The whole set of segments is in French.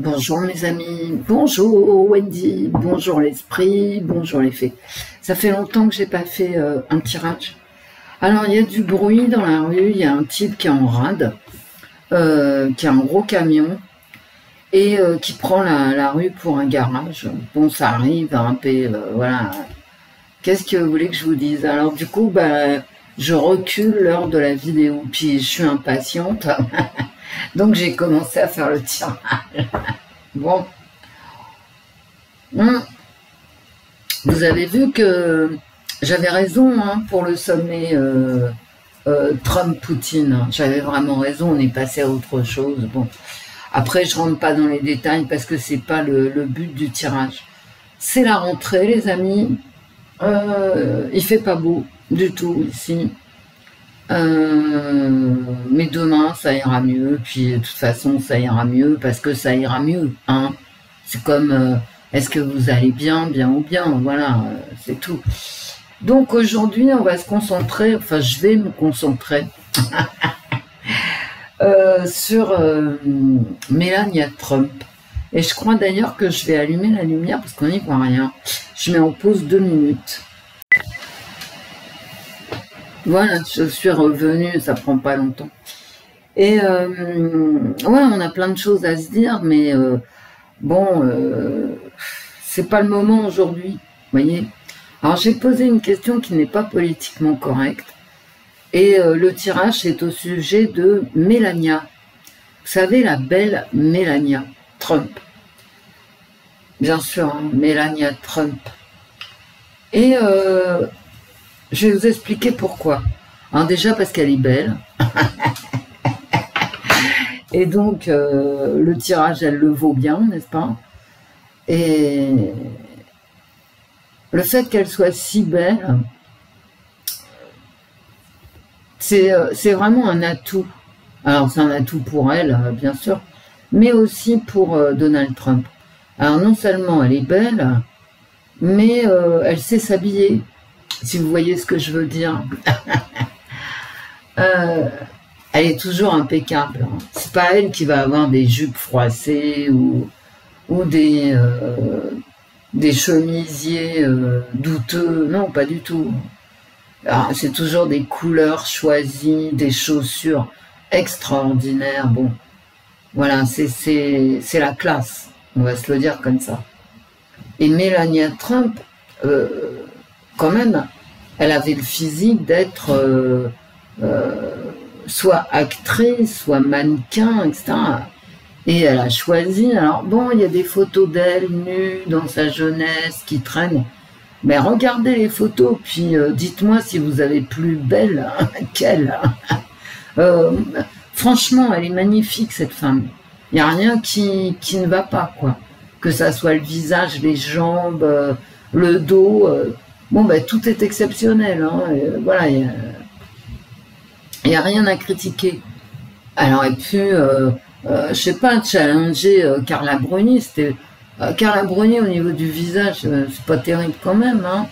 Bonjour mes amis, bonjour Wendy, bonjour l'esprit, bonjour les fées. Ça fait longtemps que j'ai pas fait un tirage. Alors il y a du bruit dans la rue, il y a un type qui est en rade, qui a un gros camion et qui prend la rue pour un garage. Bon, ça arrive un peu, voilà. Qu'est-ce que vous voulez que je vous dise? Alors du coup, je recule l'heure de la vidéo, puis je suis impatiente. Donc j'ai commencé à faire le tirage. Bon. Vous avez vu que j'avais raison pour le sommet Trump-Poutine. J'avais vraiment raison, on est passé à autre chose. Bon. Après, je rentre pas dans les détails parce que c'est pas le but du tirage. C'est la rentrée, les amis. Il fait pas beau du tout ici. Mais demain ça ira mieux, puis de toute façon ça ira mieux parce que ça ira mieux, hein. C'est comme est-ce que vous allez bien ou bien, voilà, c'est tout. Donc aujourd'hui on va se concentrer, enfin je vais me concentrer sur Melania Trump. Et je crois d'ailleurs que je vais allumer la lumière parce qu'on n'y voit rien. Je mets en pause 2 minutes. Voilà, je suis revenue, ça prend pas longtemps. Et ouais, on a plein de choses à se dire, mais bon, c'est pas le moment aujourd'hui, vous voyez. Alors j'ai posé une question qui n'est pas politiquement correcte, et le tirage est au sujet de Melania. Vous savez, la belle Melania Trump. Bien sûr, hein, Melania Trump. Et je vais vous expliquer pourquoi. Alors déjà parce qu'elle est belle. Et donc, le tirage, elle le vaut bien, n'est-ce pas? Et le fait qu'elle soit si belle, c'est vraiment un atout. Alors, c'est un atout pour elle, bien sûr, mais aussi pour Donald Trump. Alors, non seulement elle est belle, mais elle sait s'habiller. Si vous voyez ce que je veux dire. Elle est toujours impeccable. C'est pas elle qui va avoir des jupes froissées ou des chemisiers douteux. Non, pas du tout. C'est toujours des couleurs choisies, des chaussures extraordinaires. Bon, voilà, c'est la classe. On va se le dire comme ça. Et Melania Trump... quand même, elle avait le physique d'être soit actrice, soit mannequin, etc. Et elle a choisi, alors bon, il y a des photos d'elle nue dans sa jeunesse qui traînent, mais regardez les photos, puis dites-moi si vous avez plus belle qu'elle. Franchement, elle est magnifique, cette femme. Il n'y a rien qui ne va pas, quoi. Que ça soit le visage, les jambes, le dos... Bon, tout est exceptionnel, hein, voilà, il n'y a rien à critiquer. Alors, et puis, je sais pas, challenger Carla Bruni, c'était... Carla Bruni, au niveau du visage, c'est pas terrible quand même, hein,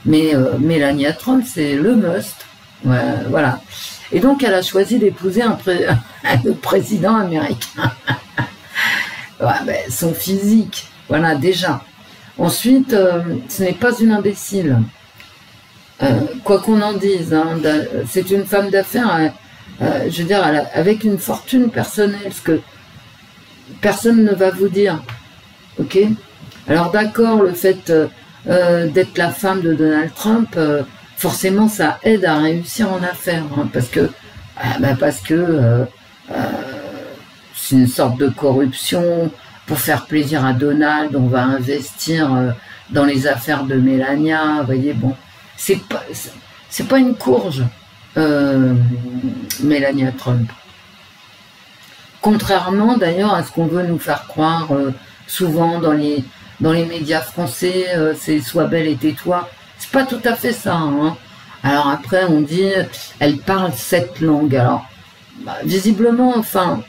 mais Melania Trump, c'est le must, ouais, voilà. Et donc, elle a choisi d'épouser le président américain. Ouais, son physique, voilà, déjà. Ensuite, ce n'est pas une imbécile. Quoi qu'on en dise, hein, c'est une femme d'affaires, je veux dire, avec une fortune personnelle, ce que personne ne va vous dire. Ok? Alors d'accord, le fait d'être la femme de Donald Trump, forcément, ça aide à réussir en affaires, hein, parce que c'est une sorte de corruption. Pour faire plaisir à Donald, on va investir dans les affaires de Melania. Vous voyez, bon, c'est pas une courge, Melania Trump. Contrairement d'ailleurs à ce qu'on veut nous faire croire souvent dans les médias français, c'est sois belle et tais-toi. C'est pas tout à fait ça, hein. Alors après, on dit, elle parle 7 langues. Alors, visiblement, enfin...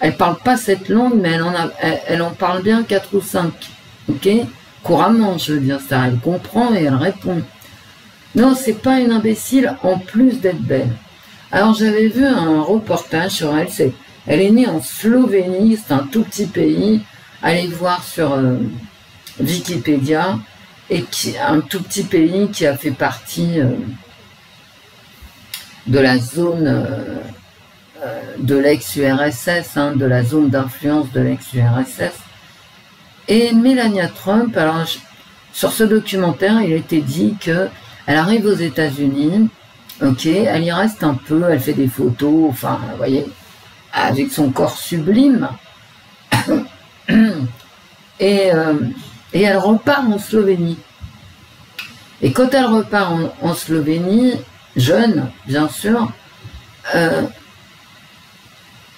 Elle parle pas cette langue, mais elle en parle bien 4 ou 5. Ok? Couramment, je veux dire ça. Elle comprend et elle répond. Non, c'est pas une imbécile en plus d'être belle. Alors j'avais vu un reportage sur elle. Elle est née en Slovénie, c'est un tout petit pays. Allez voir sur Wikipédia, et un tout petit pays qui a fait partie de la zone de l'ex-URSS, hein, de la zone d'influence de l'ex-URSS. Et Melania Trump, alors sur ce documentaire, il était dit qu'elle arrive aux États-Unis, ok, elle y reste un peu, elle fait des photos, enfin, vous voyez, avec son corps sublime, et elle repart en Slovénie. Et quand elle repart en Slovénie, jeune, bien sûr,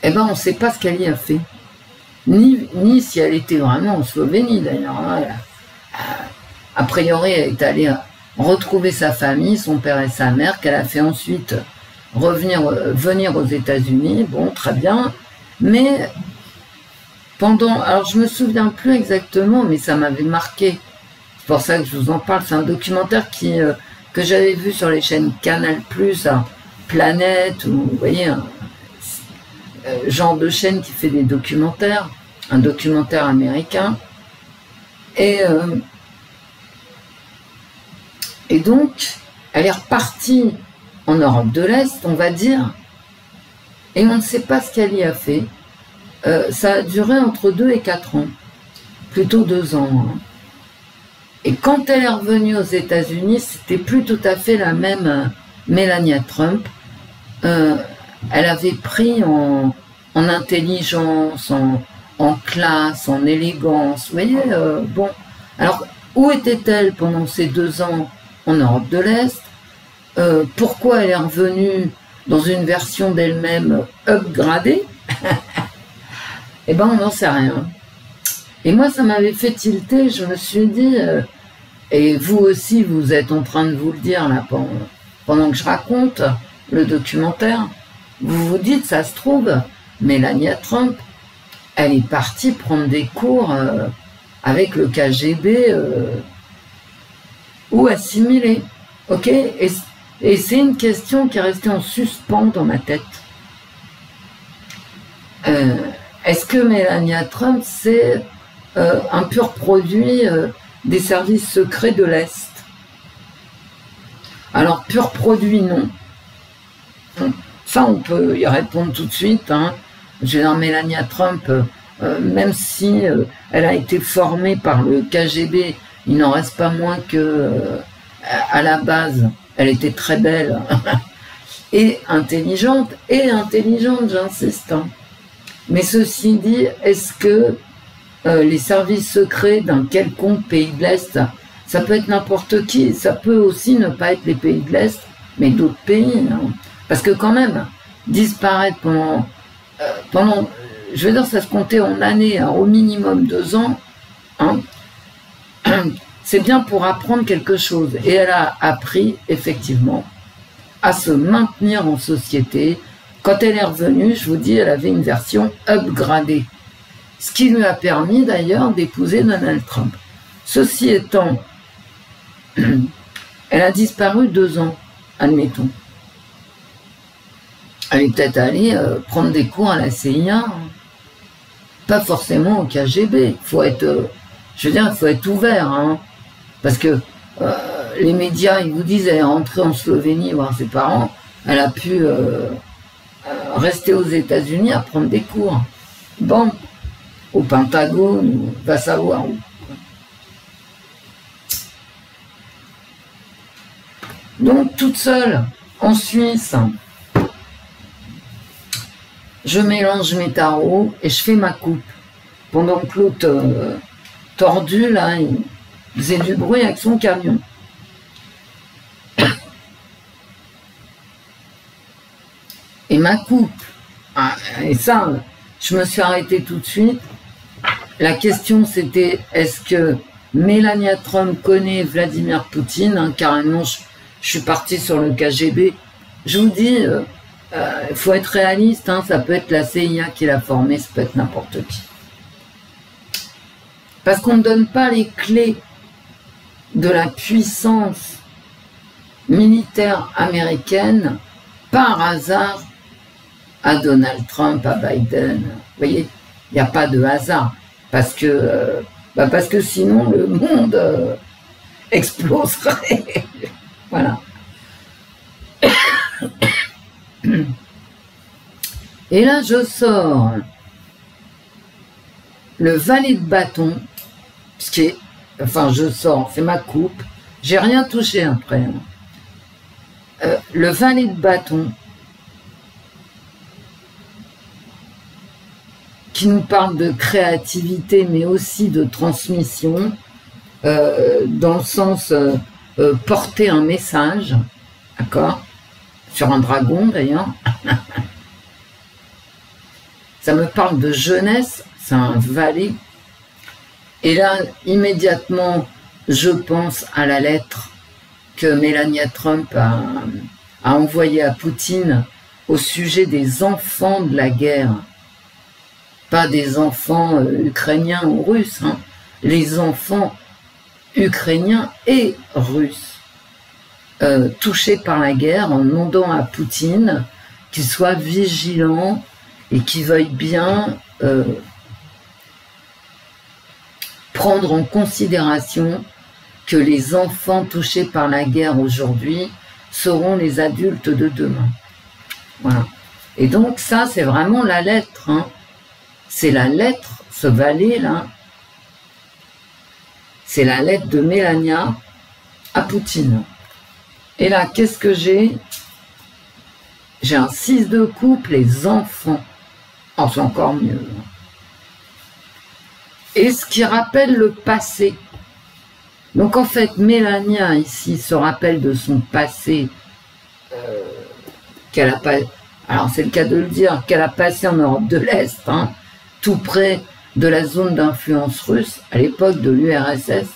eh ben, on ne sait pas ce qu'elle y a fait. Ni si elle était vraiment en Slovénie, d'ailleurs. A priori, elle est allée retrouver sa famille, son père et sa mère, qu'elle a fait ensuite venir aux États-Unis. Bon, très bien. Mais alors je me souviens plus exactement, mais ça m'avait marqué. C'est pour ça que je vous en parle. C'est un documentaire que j'avais vu sur les chaînes Canal+, Planète, ou vous voyez, genre de chaîne qui fait des documentaires, un documentaire américain. Et donc, elle est repartie en Europe de l'Est, on va dire, et on ne sait pas ce qu'elle y a fait. Ça a duré entre 2 et 4 ans, plutôt 2 ans. Hein. Et quand elle est revenue aux États-Unis, c'était plus tout à fait la même Melania Trump. Elle avait pris en intelligence, en classe, en élégance. Vous voyez, bon. Alors, où était-elle pendant ces 2 ans en Europe de l'Est? Pourquoi elle est revenue dans une version d'elle-même upgradée? Eh ben, on n'en sait rien. Et moi, ça m'avait fait tilter. Je me suis dit, et vous aussi, vous êtes en train de vous le dire là pendant que je raconte le documentaire, vous vous dites, ça se trouve, Melania Trump, elle est partie prendre des cours avec le KGB ou assimilée. Ok? Et c'est une question qui est restée en suspens dans ma tête. Est-ce que Melania Trump, c'est un pur produit des services secrets de l'Est? Alors, pur produit, non. Ça, on peut y répondre tout de suite. Hein. Je veux dire, Melania Trump, même si elle a été formée par le KGB, il n'en reste pas moins que, à la base, elle était très belle et intelligente, j'insiste. Hein. Mais ceci dit, est-ce que les services secrets d'un quelconque pays de l'Est, ça peut être n'importe qui, ça peut aussi ne pas être les pays de l'Est, mais d'autres pays. Hein. Parce que quand même, disparaître pendant je veux dire, ça se comptait en années, hein, au minimum 2 ans, hein, c'est bien pour apprendre quelque chose. Et elle a appris, effectivement, à se maintenir en société. Quand elle est revenue, je vous dis, elle avait une version upgradée. Ce qui lui a permis d'ailleurs d'épouser Donald Trump. Ceci étant, elle a disparu 2 ans, admettons. Elle est peut-être allée prendre des cours à la CIA, hein. Pas forcément au KGB. Faut être, je veux dire, il faut être ouvert, hein. Parce que les médias, ils vous disent, elle est rentrée en Slovénie voir ses parents, elle a pu rester aux États-Unis à prendre des cours. Bon, au Pentagone, va savoir où. Donc, toute seule, en Suisse, je mélange mes tarots et je fais ma coupe. Pendant que l'autre tordu, là, il faisait du bruit avec son camion. Et ma coupe, et ça, je me suis arrêtée tout de suite. La question c'était, est-ce que Melania Trump connaît Vladimir Poutine, hein, carrément, je suis partie sur le KGB. Je vous dis, il faut être réaliste, hein, ça peut être la CIA qui l'a formé, ça peut être n'importe qui. Parce qu'on ne donne pas les clés de la puissance militaire américaine par hasard à Donald Trump, à Biden. Vous voyez, il n'y a pas de hasard. Parce que sinon, le monde exploserait. Voilà. Et là, je sors le valet de bâton, ce qui est, enfin, je sors, c'est ma coupe, j'ai rien touché après. Le valet de bâton, qui nous parle de créativité, mais aussi de transmission, dans le sens porter un message, d'accord, sur un dragon d'ailleurs. Ça me parle de jeunesse, c'est un valet. Et là, immédiatement, je pense à la lettre que Melania Trump a envoyée à Poutine au sujet des enfants de la guerre. Pas des enfants ukrainiens ou russes, hein, les enfants ukrainiens et russes touchés par la guerre, en demandant à Poutine qu'il soit vigilant et qu'il veuille bien prendre en considération que les enfants touchés par la guerre aujourd'hui seront les adultes de demain. Voilà. Et donc ça, c'est vraiment la lettre, hein. C'est la lettre, ce valet-là, c'est la lettre de Melania à Poutine. Et là, qu'est-ce que j'ai? J'ai un 6 de coupe, les enfants. Oh, c'est encore mieux. Et ce qui rappelle le passé. Donc en fait, Melania, ici, se rappelle de son passé qu'elle a pas... Alors c'est le cas de le dire, qu'elle a passé en Europe de l'Est, hein, tout près de la zone d'influence russe, à l'époque de l'URSS.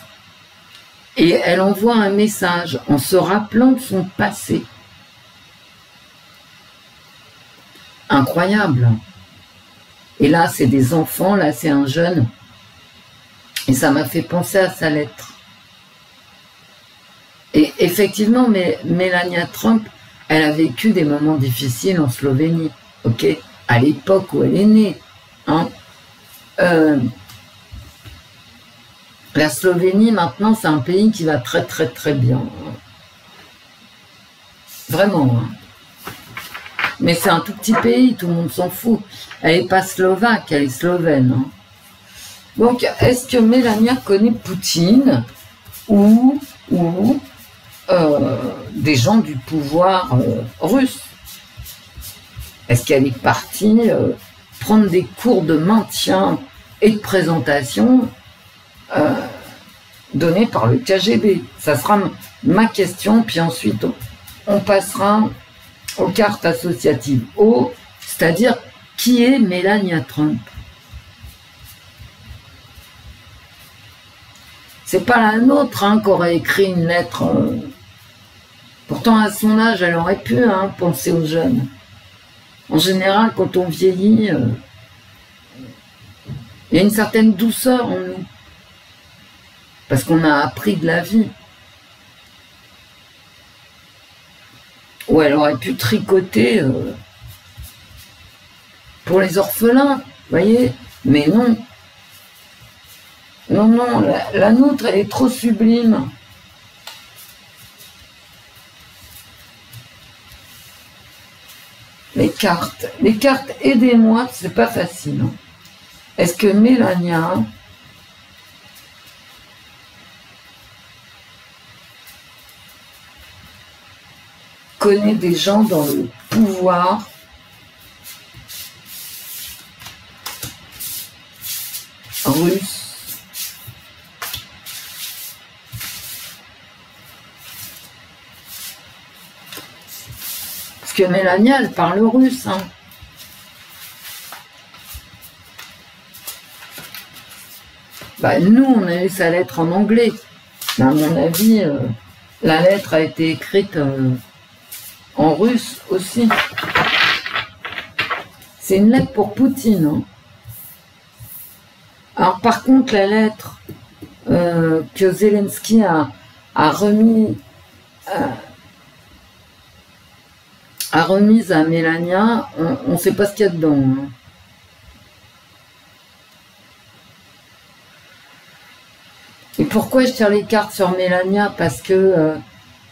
Et elle envoie un message en se rappelant de son passé. Incroyable. Et là, c'est des enfants, là, c'est un jeune. Et ça m'a fait penser à sa lettre. Et effectivement, Melania Trump, elle a vécu des moments difficiles en Slovénie, ok, à l'époque où elle est née. Hein. La Slovénie, maintenant, c'est un pays qui va très très très bien. Vraiment. Hein. Mais c'est un tout petit pays, tout le monde s'en fout. Elle n'est pas slovaque, elle est slovène. Hein. Donc, est-ce que Melania connaît Poutine ou des gens du pouvoir russe? Est-ce qu'elle est partie prendre des cours de maintien et de présentation donnés par le KGB? Ça sera ma question, puis ensuite on passera aux cartes associatives O, c'est-à-dire qui est Melania Trump? C'est pas la nôtre hein, qui aurait écrit une lettre. Pourtant, à son âge, elle aurait pu hein, penser aux jeunes. En général, quand on vieillit, il y a une certaine douceur en nous. Parce qu'on a appris de la vie. Ou elle aurait pu tricoter pour les orphelins, vous voyez? Mais non. Non, non, la nôtre, elle est trop sublime. Les cartes, aidez-moi, c'est pas facile. Hein. Est-ce que Melania connaît des gens dans le pouvoir russe? Que Melania, elle parle russe. Hein. Bah, nous, on a eu sa lettre en anglais. Mais à mon avis, la lettre a été écrite en russe aussi. C'est une lettre pour Poutine. Hein. Alors par contre, la lettre que Zelensky a remis a remise à Mélania, on ne sait pas ce qu'il y a dedans. Hein. Et pourquoi je tire les cartes sur Mélania? Parce que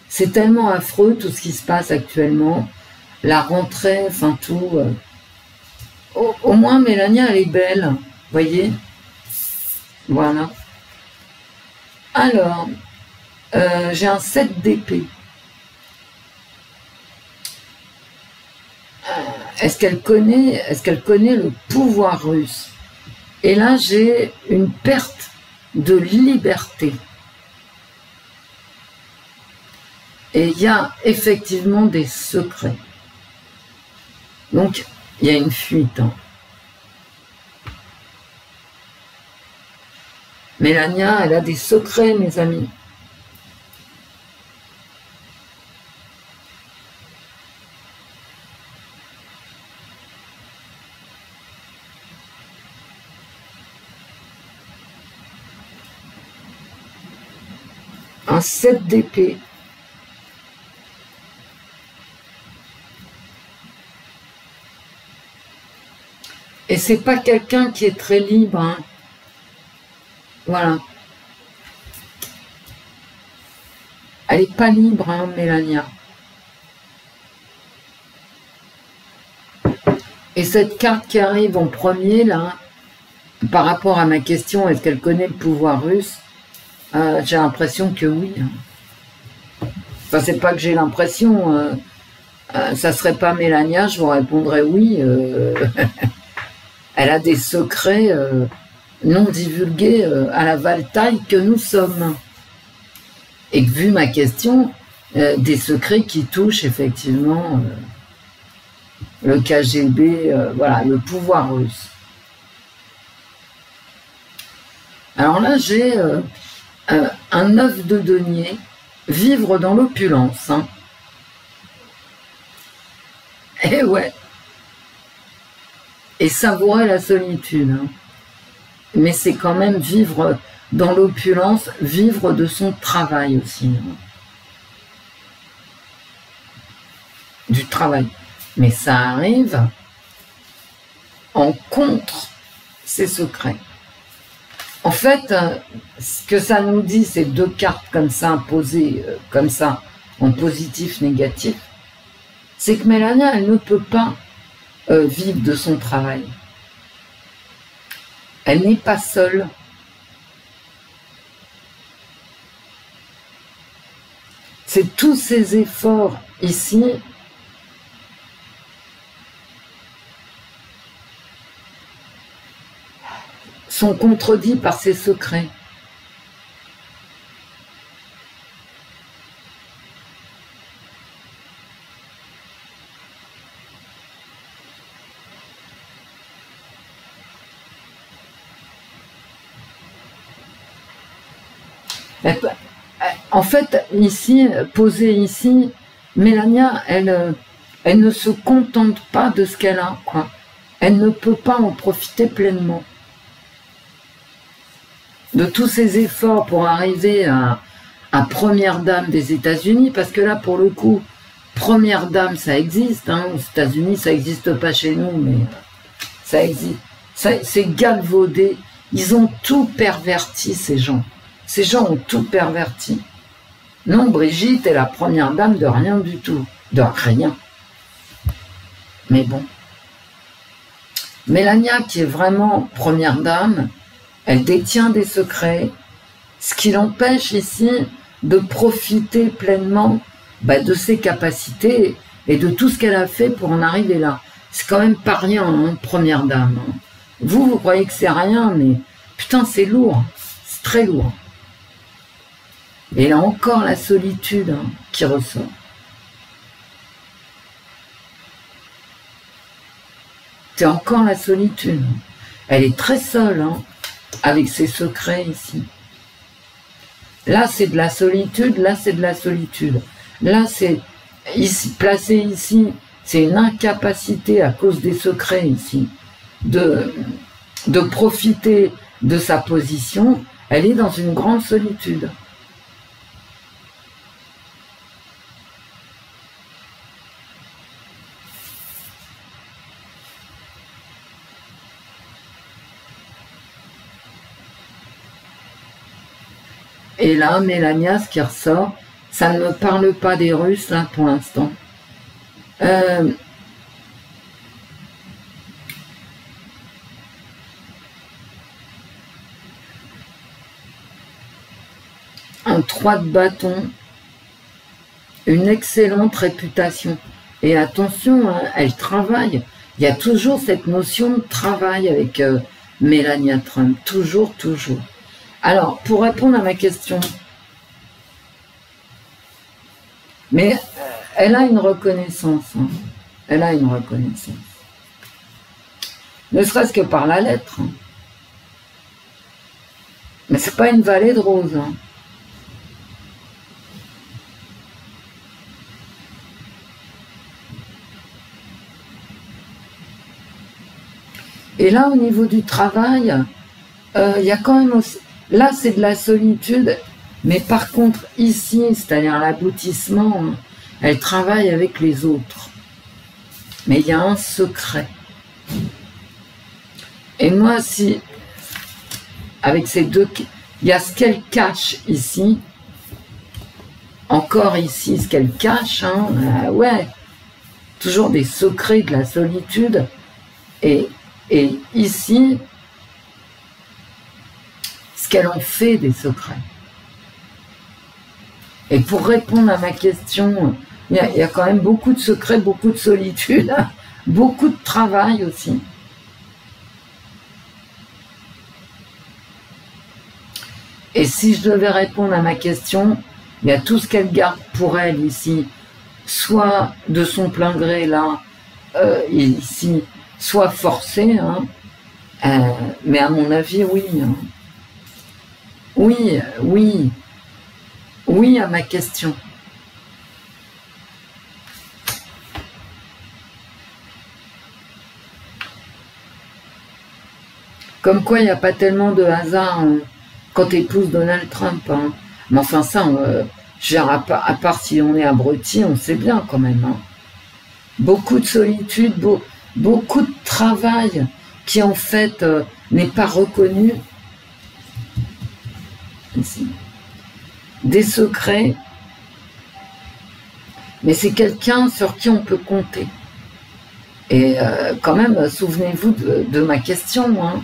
c'est tellement affreux tout ce qui se passe actuellement. La rentrée, enfin tout. Au moins Mélania, elle est belle. Vous voyez? Voilà. Alors, j'ai un 7 d'épée. Est-ce qu'elle connaît le pouvoir russe? Et là, j'ai une perte de liberté. Et il y a effectivement des secrets. Donc, il y a une fuite. Hein. Mélania, elle a des secrets, mes amis. Un 7 d'épée. Et c'est pas quelqu'un qui est très libre. Hein. Voilà. Elle n'est pas libre, hein, Mélania. Et cette carte qui arrive en premier, là, par rapport à ma question, est-ce qu'elle connaît le pouvoir russe? J'ai l'impression que oui. Enfin, c'est pas que j'ai l'impression. Ça serait pas Mélania, je vous répondrais oui. Elle a des secrets non divulgués à la Valtaille que nous sommes. Et que, vu ma question, des secrets qui touchent effectivement le KGB, voilà, le pouvoir russe. Alors là, j'ai un 9 de denier, vivre dans l'opulence. Hein. Et ouais. Et savourer la solitude. Hein. Mais c'est quand même vivre dans l'opulence, vivre de son travail aussi. Hein. Du travail. Mais ça arrive en contre ses secrets. En fait, ce que ça nous dit, ces deux cartes comme ça, posées comme ça, en positif, négatif, c'est que Mélania, elle ne peut pas vivre de son travail. Elle n'est pas seule. C'est tous ces efforts ici sont contredits par ses secrets. En fait, ici, posée ici, Mélania, elle ne se contente pas de ce qu'elle a, quoi. Elle ne peut pas en profiter pleinement. De tous ses efforts pour arriver à première dame des États-Unis, parce que là, pour le coup, première dame, ça existe. Hein. Aux États-Unis, ça n'existe pas chez nous, mais ça existe. C'est galvaudé. Ils ont tout perverti, ces gens. Ces gens ont tout perverti. Non, Brigitte est la première dame de rien du tout. De rien. Mais bon. Mélania, qui est vraiment première dame, elle détient des secrets, ce qui l'empêche ici de profiter pleinement de ses capacités et de tout ce qu'elle a fait pour en arriver là. C'est quand même pas rien, hein, première dame. Hein. Vous croyez que c'est rien, mais putain, c'est lourd. C'est très lourd. Et là encore la solitude hein, qui ressort. C'est encore la solitude. Elle est très seule, hein, avec ses secrets ici. Là, c'est de la solitude, là, c'est de la solitude. Là, c'est ici, placé ici, c'est une incapacité à cause des secrets ici, de profiter de sa position. Elle est dans une grande solitude. Et là, Mélania, ce qui ressort, ça ne me parle pas des Russes, là, pour l'instant. Un 3 de bâton, une excellente réputation. Et attention, hein, elle travaille. Il y a toujours cette notion de travail avec Melania Trump. Toujours, toujours. Alors, pour répondre à ma question, mais elle a une reconnaissance. Hein. Elle a une reconnaissance. Ne serait-ce que par la lettre. Hein. Mais c'est pas une vallée de roses. Hein. Et là, au niveau du travail, il y a quand même aussi... Là, c'est de la solitude, mais par contre, ici, c'est-à-dire l'aboutissement, hein, elle travaille avec les autres. Mais il y a un secret. Et moi, si, avec ces deux... Il y a ce qu'elle cache ici, encore ici, ce qu'elle cache, hein, ouais, toujours des secrets de la solitude, et ici, ce qu'elle en fait des secrets. Et pour répondre à ma question, il y a quand même beaucoup de secrets, beaucoup de solitude, beaucoup de travail aussi. Et si je devais répondre à ma question, il y a tout ce qu'elle garde pour elle ici, soit de son plein gré là, ici, soit forcé, hein, mais à mon avis, oui. Hein. Oui, oui, oui à ma question. Comme quoi, il n'y a pas tellement de hasard hein, quand tu épouses Donald Trump. Hein. Mais enfin, ça, à part si on est abruti, on sait bien quand même. Hein. Beaucoup de solitude, beaucoup de travail qui en fait n'est pas reconnu. Ici. Des secrets, mais c'est quelqu'un sur qui on peut compter. Et quand même, souvenez-vous de ma question. Hein.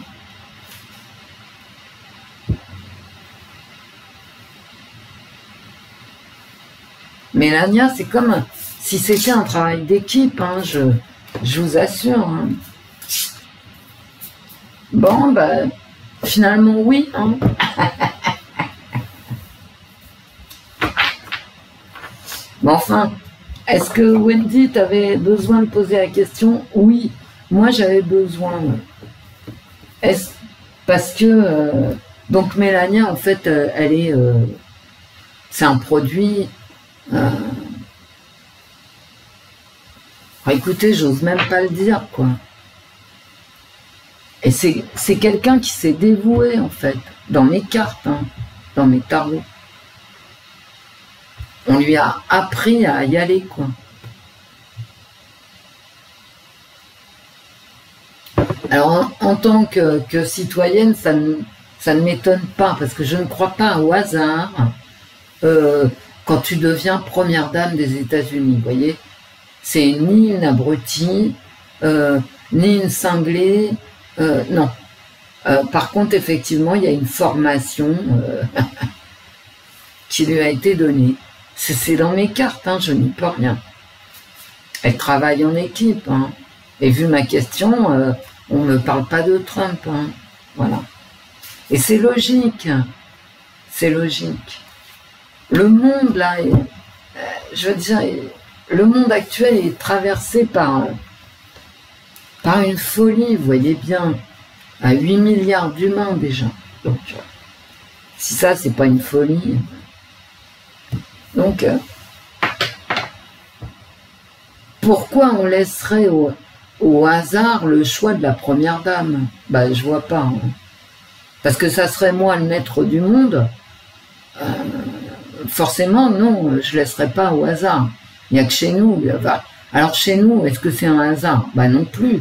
Mélania, c'est comme si c'était un travail d'équipe, hein, je vous assure. Hein. Bon, bah, finalement, oui. Hein. Mais enfin, est-ce que Wendy, tu avais besoin de poser la question? Oui, moi j'avais besoin. Parce que, donc Mélania, en fait, elle est... c'est un produit... écoutez, j'ose même pas le dire, quoi. Et c'est quelqu'un qui s'est dévoué, en fait, dans mes cartes, hein, dans mes tarots. On lui a appris à y aller, quoi. Alors, en tant que citoyenne, ça ne m'étonne pas, parce que je ne crois pas au hasard quand tu deviens première dame des États-Unis, vous voyez. C'est ni une abrutie, ni une cinglée, non. Par contre, effectivement, il y a une formation qui lui a été donnée. C'est dans mes cartes, hein, je n'y peux rien. Elle travaille en équipe. Hein. Et vu ma question, on ne me parle pas de Trump. Hein. Voilà. Et c'est logique. C'est logique. Le monde, là, je veux dire, le monde actuel est traversé par une folie, vous voyez bien, à 8 milliards d'humains déjà. Donc, si ça, c'est pas une folie... Donc, pourquoi on laisserait au hasard le choix de la première dame? Bah, je vois pas. Hein. Parce que ça serait moi le maître du monde. Forcément, non, je laisserais pas au hasard. Il n'y a que chez nous. Alors, chez nous, est-ce que c'est un hasard? Bah, non plus.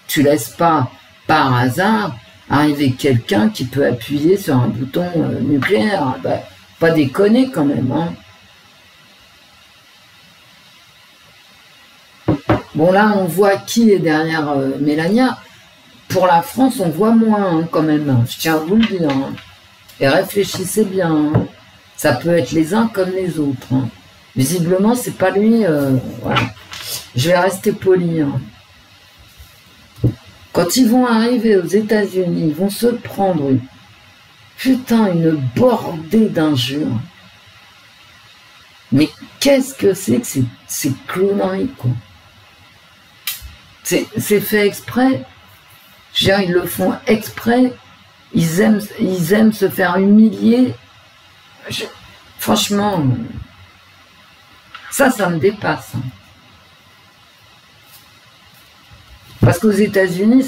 Tu laisses pas par hasard arriver quelqu'un qui peut appuyer sur un bouton nucléaire. Ben, pas déconner quand même, hein. Bon, là, on voit qui est derrière Mélania. Pour la France, on voit moins, hein, quand même. Hein. Je tiens à vous le dire. Hein. Et réfléchissez bien. Hein. Ça peut être les uns comme les autres. Hein. Visiblement, c'est pas lui. Voilà. Je vais rester poli. Hein. Quand ils vont arriver aux États-Unis, ils vont se prendre une bordée d'injures. Mais qu'est-ce que ces clowneries, quoi? C'est fait exprès. Je veux dire, ils le font exprès. Ils aiment se faire humilier. Franchement, ça me dépasse. Hein. Parce qu'aux États-Unis,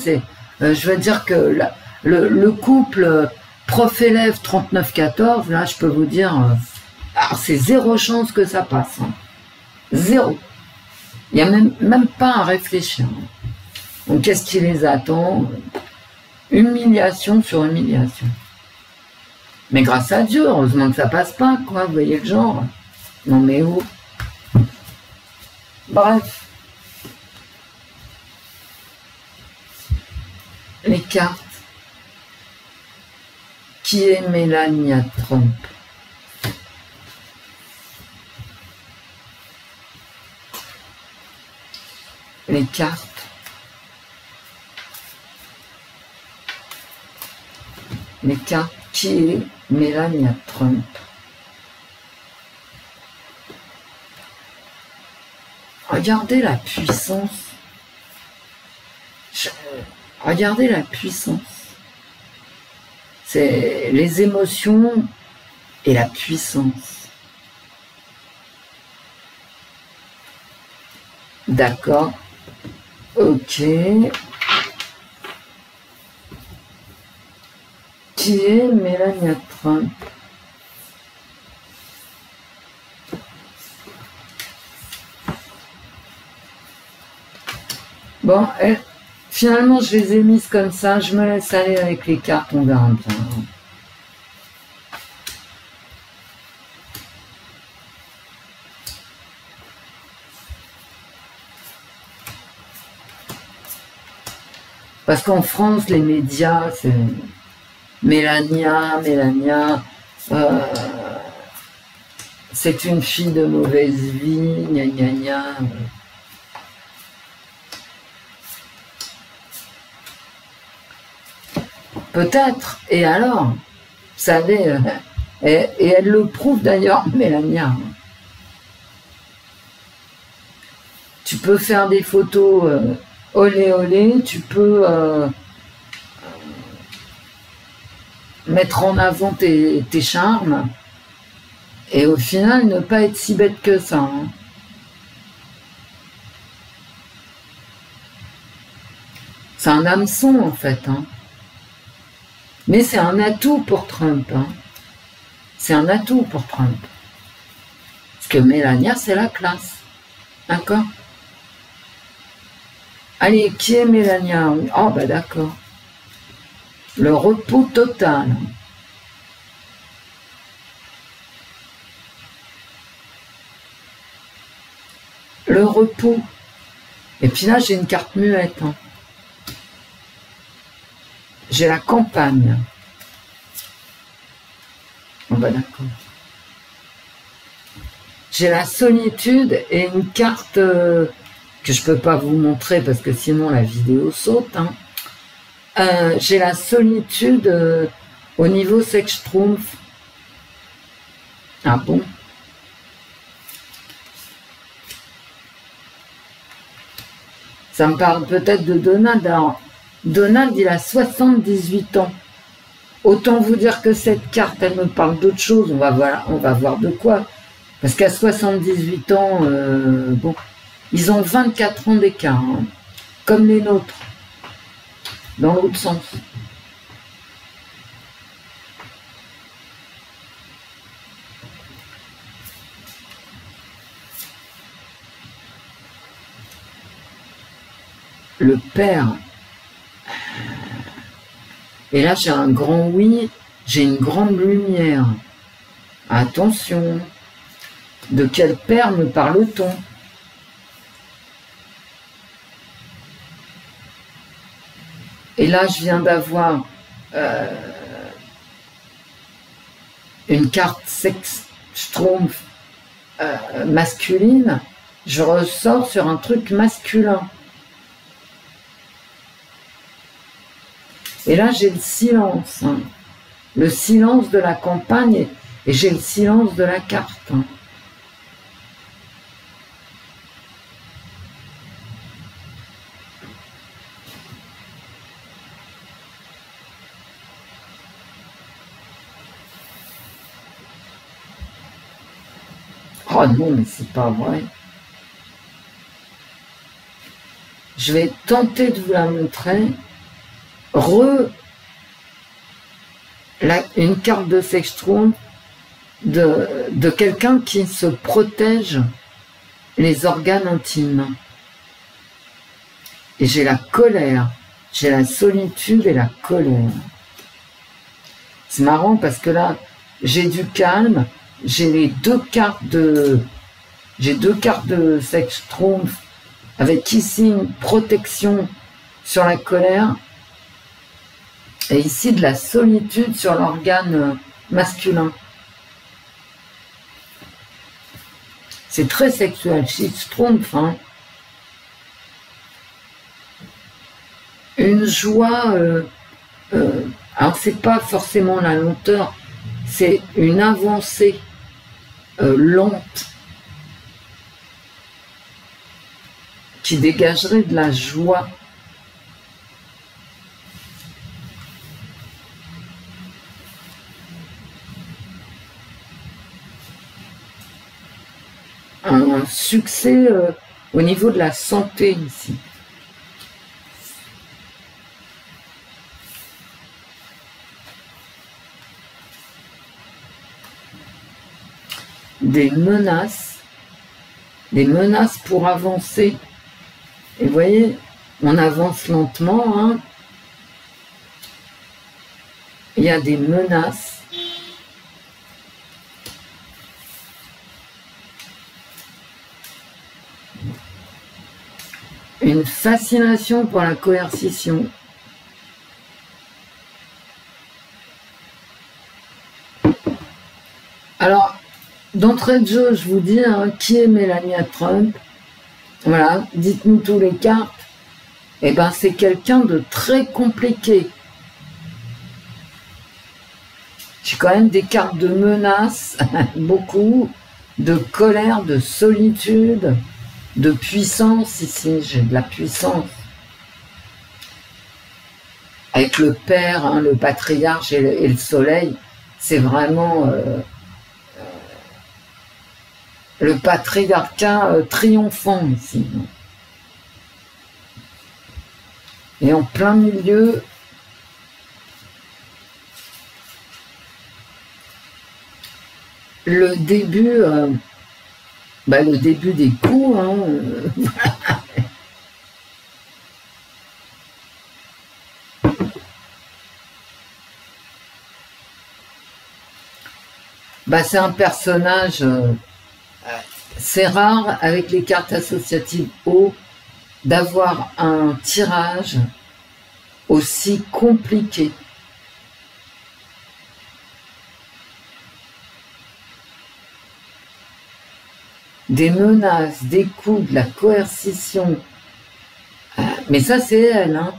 je veux dire que le couple prof-élève 39-14, là, je peux vous dire, alors c'est zéro chance que ça passe. Hein. Zéro. Il n'y a même pas à réfléchir. Donc, qu'est-ce qui les attend? Humiliation sur humiliation. Mais grâce à Dieu, heureusement que ça passe pas, quoi. Vous voyez le genre? Non, mais où? Bref. Les cartes. Qui est Melania Trump? Les cartes. Les cartes. Qui est Melania Trump? Regardez la puissance. Regardez la puissance. C'est les émotions et la puissance. D'accord. Ok. Qui est Melania Trump? Bon, finalement, je les ai mises comme ça. Je me laisse aller avec les cartes, on verra bien. Parce qu'en France, les médias, c'est Mélania, c'est une fille de mauvaise vie, gna gna gna. Peut-être, et alors, vous savez, et elle le prouve d'ailleurs, Mélania. Tu peux faire des photos olé olé, tu peux mettre en avant tes charmes, et au final, ne pas être si bête que ça. Hein. C'est un hameçon, en fait. Hein. Mais c'est un atout pour Trump. Hein. C'est un atout pour Trump. Parce que Mélania, c'est la classe. D'accord? Allez, qui est Mélania? Oh, bah d'accord. Le repos total. Le repos. Et puis là, j'ai une carte muette. Hein. J'ai la campagne. Oh bah d'accord. J'ai la solitude et une carte que je peux pas vous montrer parce que sinon la vidéo saute. Hein. J'ai la solitude au niveau Sextrumpf. Ah bon? Ça me parle peut-être de Donald. Alors, Donald, il a 78 ans. Autant vous dire que cette carte, elle me parle d'autre chose. On va voir de quoi. Parce qu'à 78 ans, bon, ils ont 24 ans d'écart, hein, comme les nôtres, dans l'autre sens. Le père, Et là, j'ai un grand oui, j'ai une grande lumière. Attention, de quel père me parle-t-on? Et là, je viens d'avoir une carte Sextronf masculine. Je ressors sur un truc masculin. Et là, j'ai le silence. Hein. Le silence de la campagne et j'ai le silence de la carte. Hein. Oh non, mais c'est pas vrai. Je vais tenter de vous la montrer. Une carte de Sextron de quelqu'un qui se protège les organes intimes. Et j'ai la colère, j'ai la solitude et la colère. C'est marrant parce que là, j'ai du calme, j'ai deux cartes de Sextron avec ici une protection sur la colère et ici de la solitude sur l'organe masculin. C'est très sexuel, Sextronf, hein. Une joie, alors c'est pas forcément la lenteur, c'est une avancée lente qui dégagerait de la joie. Un succès au niveau de la santé ici. Des menaces pour avancer. Et vous voyez, on avance lentement, hein. Il y a des menaces. Une fascination pour la coercition. Alors, d'entrée de jeu, je vous dis, hein, qui est Melania Trump? Voilà, dites-nous tous les cartes. Eh ben, c'est quelqu'un de très compliqué. J'ai quand même des cartes de menaces, beaucoup, de colère, de solitude, de puissance ici. J'ai de la puissance. Avec le père, hein, le patriarche et le soleil, c'est vraiment le patriarcat triomphant ici. Et en plein milieu, le début des coups. Hein, c'est un personnage, c'est rare avec les cartes associatives haut d'avoir un tirage aussi compliqué. Des menaces, des coups, de la coercition. Mais ça, c'est elle, hein.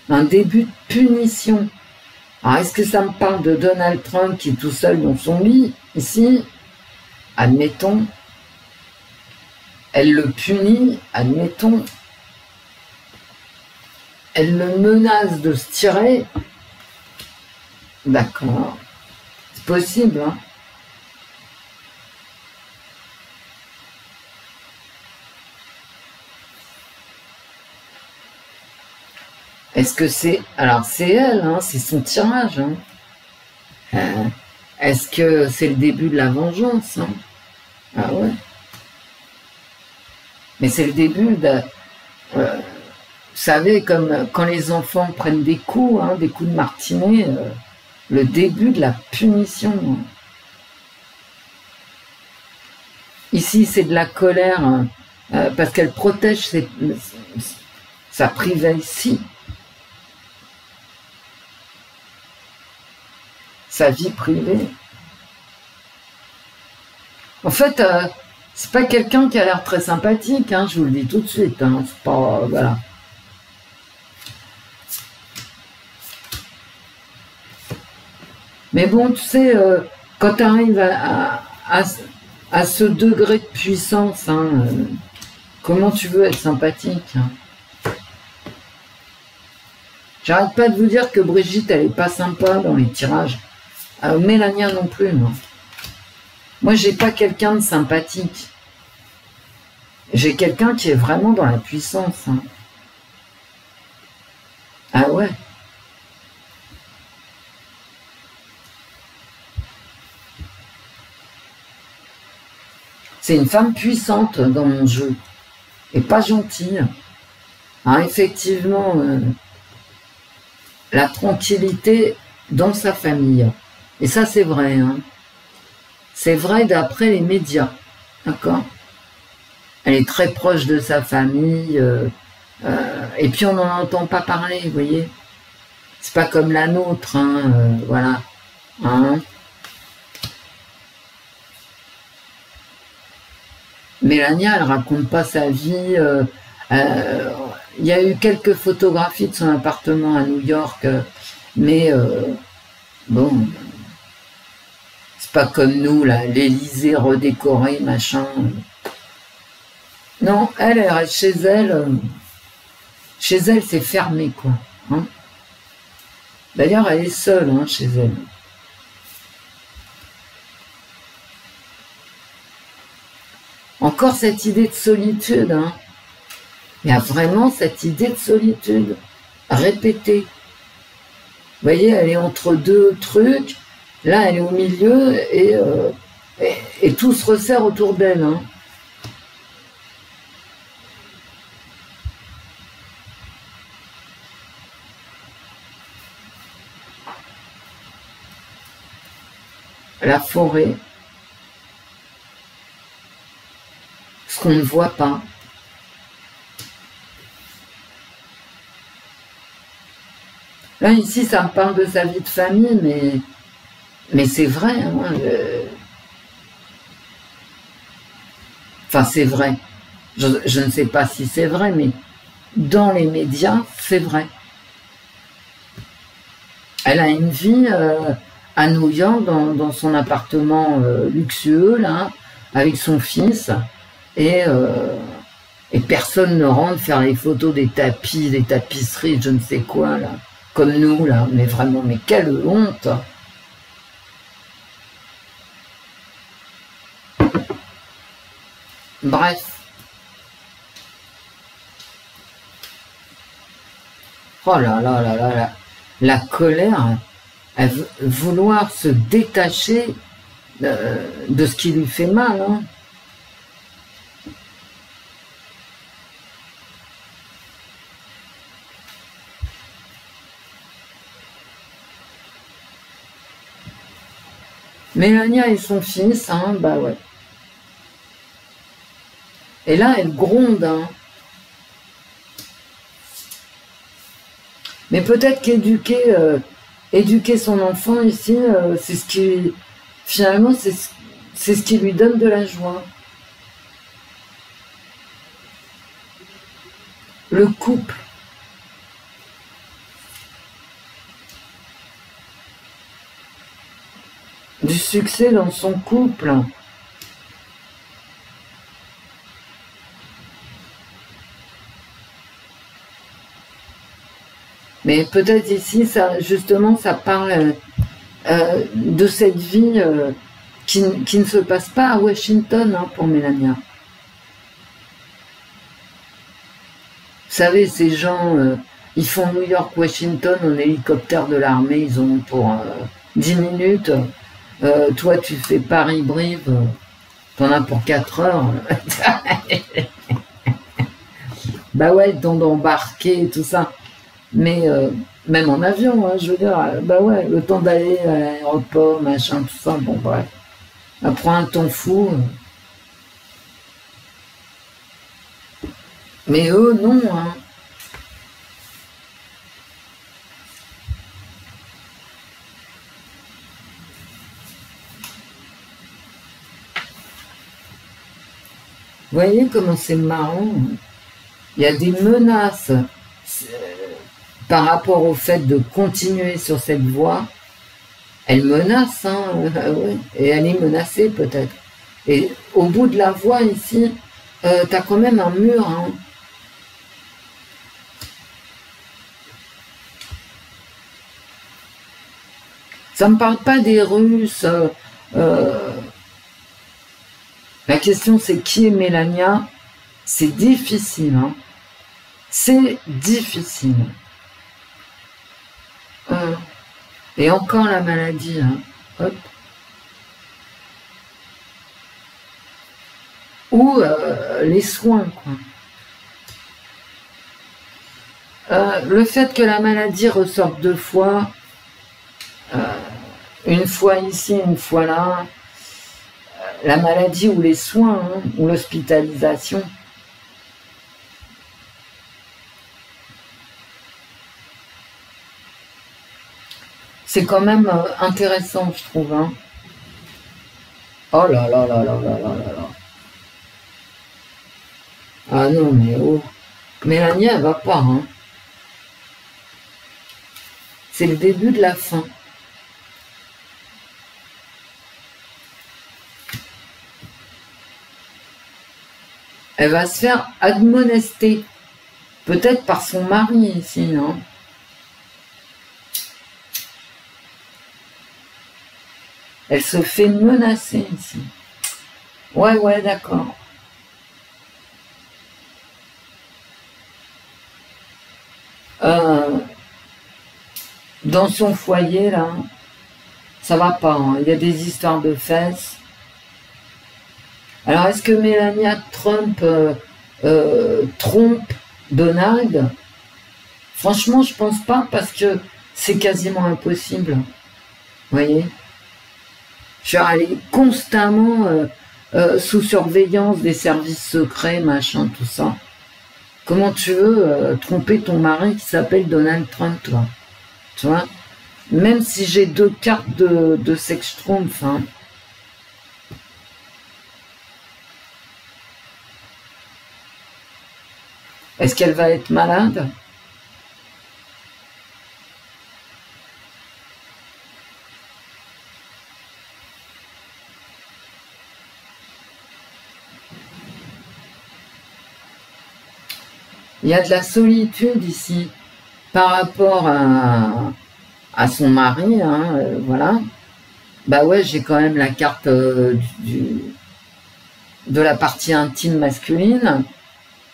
Un début de punition. Alors, est-ce que ça me parle de Donald Trump qui est tout seul dans son lit, ici? Admettons. Elle le punit, admettons. Elle le menace de se tirer. D'accord. C'est possible, hein. Est-ce que c'est... Alors, c'est elle, hein, c'est son tirage. Hein. Est-ce que c'est le début de la vengeance, hein? Ah ouais. Mais c'est le début de... vous savez, comme quand les enfants prennent des coups, hein, des coups de martinet, le début de la punition. Hein. Ici, c'est de la colère, hein, parce qu'elle protège sa privacité, sa vie privée. En fait, c'est pas quelqu'un qui a l'air très sympathique, hein, je vous le dis tout de suite. Hein, c'est pas... voilà. Mais bon, tu sais, quand tu arrives à ce degré de puissance, hein, comment tu veux être sympathique, hein. J'arrête pas de vous dire que Brigitte, elle est pas sympa dans les tirages. Mélania non plus, non. Moi, j'ai pas quelqu'un de sympathique. J'ai quelqu'un qui est vraiment dans la puissance. Hein. Ah ouais. C'est une femme puissante dans mon jeu. Et pas gentille. Hein, effectivement, la tranquillité dans sa famille. Et ça, c'est vrai. Hein. C'est vrai d'après les médias. D'accord ? Elle est très proche de sa famille. Et puis, on n'en entend pas parler, vous voyez ? C'est pas comme la nôtre. Hein, voilà. Hein ? Mélania, elle raconte pas sa vie. Il y a eu quelques photographies de son appartement à New York, mais bon, c'est pas comme nous, là, l'Élysée redécorée, machin. Non, elle reste chez elle. Chez elle, c'est fermé, quoi. Hein. D'ailleurs, elle est seule, hein, chez elle. Encore cette idée de solitude, hein. Il y a vraiment cette idée de solitude répétée. Vous voyez, elle est entre deux trucs, là elle est au milieu et tout se resserre autour d'elle. Hein. La forêt, ce qu'on ne voit pas. Là, ici, ça me parle de sa vie de famille, mais c'est vrai. Hein, enfin, c'est vrai. Je ne sais pas si c'est vrai, mais dans les médias, c'est vrai. Elle a une vie à New York, dans son appartement luxueux, là, avec son fils, et personne ne rentre faire les photos des tapis, des tapisseries, je ne sais quoi, là. Comme nous, là, mais vraiment, mais quelle honte! Bref. Oh là là là là là. La colère, elle veut vouloir se détacher de ce qui lui fait mal, hein. Mélania et son fils, hein, bah ouais. Et là, elle gronde, hein. Mais peut-être qu'éduquer son enfant ici, c'est ce qui, finalement, c'est ce qui lui donne de la joie. Le couple. Du succès dans son couple. Mais peut-être ici, ça, justement, ça parle de cette vie qui ne se passe pas à Washington, hein, pour Mélania. Vous savez, ces gens, ils font New York-Washington en hélicoptère de l'armée, ils ont pour 10 minutes. Toi, tu fais Paris-Brive, t'en as pour 4 heures. Bah ouais, le temps d'embarquer et tout ça. Mais même en avion, hein, je veux dire, bah ouais, le temps d'aller à l'aéroport, machin, tout ça, bon bref. Après un temps fou. Mais eux, non, hein. Vous voyez comment c'est marrant, hein. Il y a des menaces par rapport au fait de continuer sur cette voie. Elle menace, hein, ouais, et elle est menacée peut-être. Et au bout de la voie ici, t'as quand même un mur, hein. Ça me parle pas des Russes. La question c'est qui est Mélania? C'est difficile, hein. C'est difficile. Et encore la maladie, hein. Hop. Ou les soins, quoi. Le fait que la maladie ressorte 2 fois, une fois ici, une fois là, la maladie ou les soins, hein, ou l'hospitalisation. C'est quand même intéressant, je trouve, hein. Oh là là là là là là là là. Ah non, mais oh. Mélanie, elle va pas, hein. C'est le début de la fin. Elle va se faire admonester. Peut-être par son mari ici, non? Elle se fait menacer ici. Ouais, ouais, d'accord. Dans son foyer, là, ça va pas, hein. Il y a des histoires de fesses. Alors, est-ce que Melania Trump trompe Donald? Franchement, je pense pas, parce que c'est quasiment impossible. Vous voyez? Elle est constamment sous surveillance des services secrets, machin, tout ça. Comment tu veux tromper ton mari qui s'appelle Donald Trump, toi? Tu vois? Même si j'ai 2 cartes de sex trompe, hein. Est-ce qu'elle va être malade? Il y a de la solitude ici par rapport à son mari, hein, voilà. Bah ouais, j'ai quand même la carte de la partie intime masculine.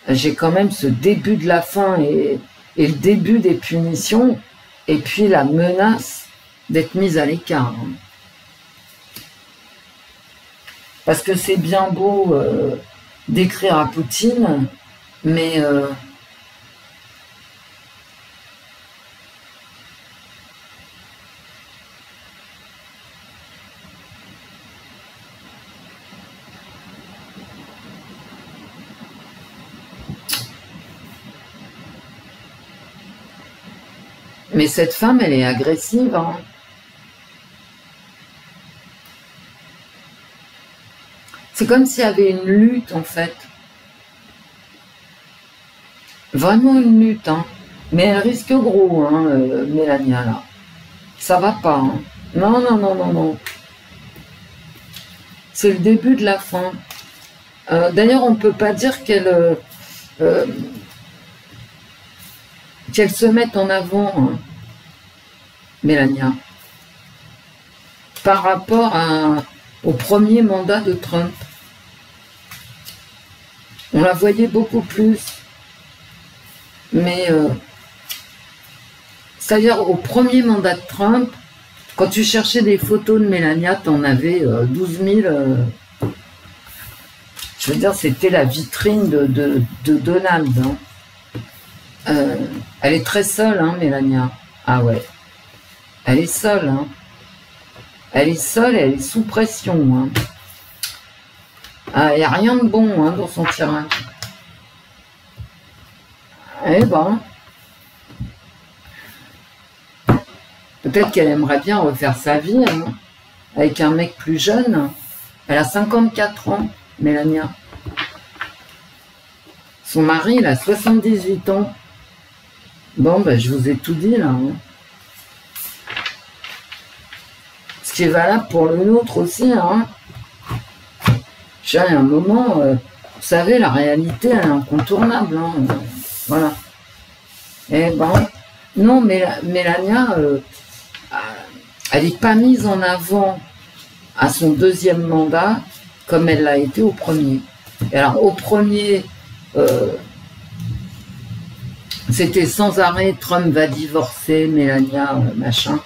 J'ai quand même ce début de la fin et le début des punitions, et puis la menace d'être mise à l'écart. Hein. Parce que c'est bien beau d'écrire à Poutine, mais cette femme, elle est agressive, hein. C'est comme s'il y avait une lutte, en fait. Vraiment une lutte, hein. Mais elle risque gros, hein, Mélania, là. Ça va pas, hein. Non, non, non, non, non. C'est le début de la fin. D'ailleurs, on ne peut pas dire qu'elle se mette en avant, hein, Mélania, par rapport au premier mandat de Trump. On la voyait beaucoup plus. Mais, c'est-à-dire au premier mandat de Trump, quand tu cherchais des photos de Mélania, t'en avais 12 000. Je veux dire, c'était la vitrine de Donald. Hein. Elle est très seule, hein, Mélania. Ah ouais. Elle est seule, hein. Elle est seule et elle est sous pression, hein. Ah, il n'y a rien de bon, hein, dans son tirage. Eh ben, peut-être qu'elle aimerait bien refaire sa vie, hein, avec un mec plus jeune. Elle a 54 ans, Mélania. Son mari, il a 78 ans. Bon, ben, je vous ai tout dit, là. Hein. Ce qui est valable pour le nôtre aussi, hein. J'ai un moment, vous savez, la réalité, elle est incontournable, hein. Voilà. Eh ben, non, mais Mélania, elle n'est pas mise en avant à son deuxième mandat comme elle l'a été au premier. Et alors, au premier, c'était sans arrêt, Trump va divorcer, Mélania, machin.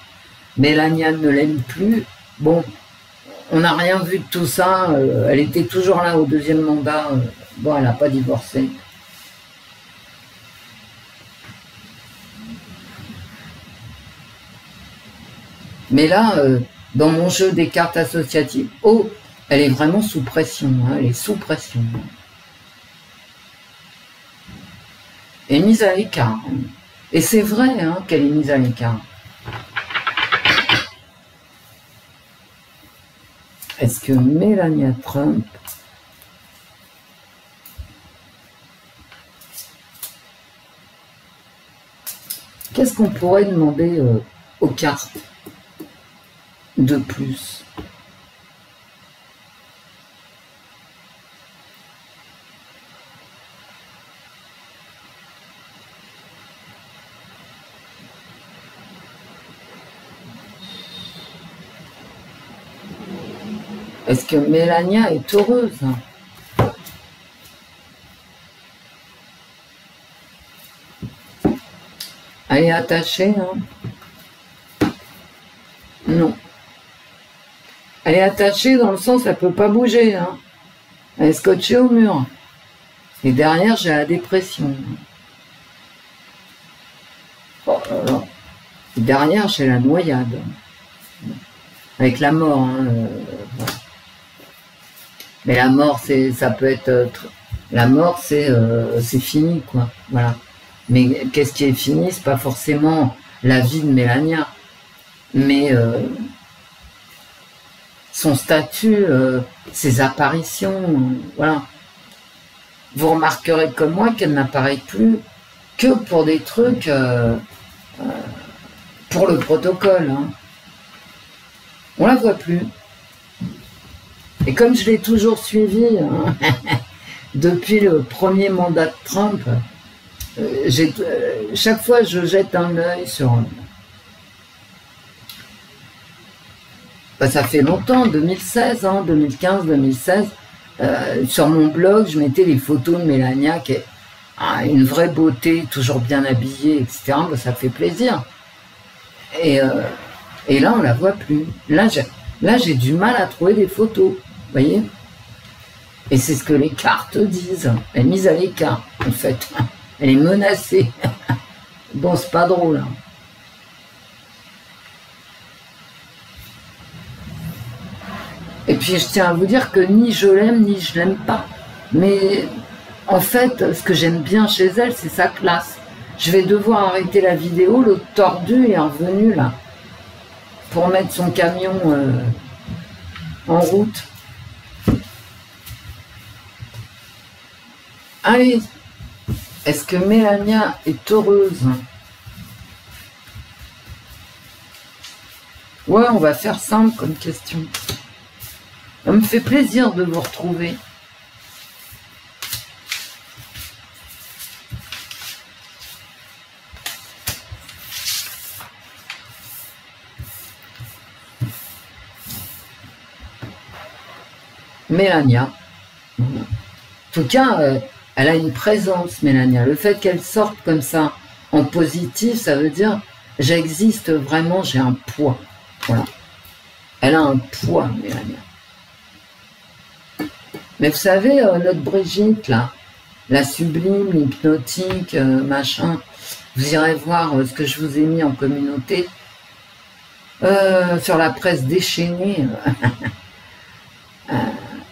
Mélania ne l'aime plus. Bon, on n'a rien vu de tout ça. Elle était toujours là au deuxième mandat. Bon, elle n'a pas divorcé. Mais là, dans mon jeu des cartes associatives, oh, elle est vraiment sous pression. Hein, elle est sous pression. Elle est mise à l'écart. Et c'est vrai, hein, qu'elle est mise à l'écart. Est-ce que Mélania Trump qu'est-ce qu'on pourrait demander aux cartes de plus? Est-ce que Mélania est heureuse? Elle est attachée, hein? Non. Elle est attachée dans le sens, elle ne peut pas bouger, hein? Elle est scotchée au mur. Et derrière, j'ai la dépression. Oh là là. Et derrière, j'ai la noyade. Avec la mort, hein, voilà. Mais la mort, ça peut être... La mort, c'est fini, quoi. Voilà. Mais qu'est-ce qui est fini? C'est pas forcément la vie de Mélania. Mais son statut, ses apparitions, voilà. Vous remarquerez comme moi qu'elle n'apparaît plus que pour des trucs pour le protocole. Hein. On la voit plus. Et comme je l'ai toujours suivi hein, depuis le premier mandat de Trump, chaque fois je jette un œil sur... Ben, ça fait longtemps, 2016, hein, 2015, 2016, sur mon blog, je mettais les photos de Mélania qui est une vraie beauté, toujours bien habillée, etc. Ben, ça fait plaisir. Et là, on la voit plus. Là, j'ai du mal à trouver des photos. Vous voyez? Et c'est ce que les cartes disent. Elle est mise à l'écart, en fait. Elle est menacée. Bon, c'est pas drôle. Hein. Et puis, je tiens à vous dire que ni je l'aime, ni je l'aime pas. Mais en fait, ce que j'aime bien chez elle, c'est sa classe. Je vais devoir arrêter la vidéo. L'autre tordu est revenu, là, pour mettre son camion en route. Allez, est-ce que Mélania est heureuse? Ouais, on va faire simple comme question. Ça me fait plaisir de vous retrouver. Mélania. En tout cas, elle a une présence, Mélania. Le fait qu'elle sorte comme ça, en positif, ça veut dire j'existe vraiment, j'ai un poids. Voilà. Elle a un poids, Mélania. Mais vous savez, notre Brigitte, là, la sublime, l'hypnotique, machin. Vous irez voir ce que je vous ai mis en communauté. Sur la presse déchaînée,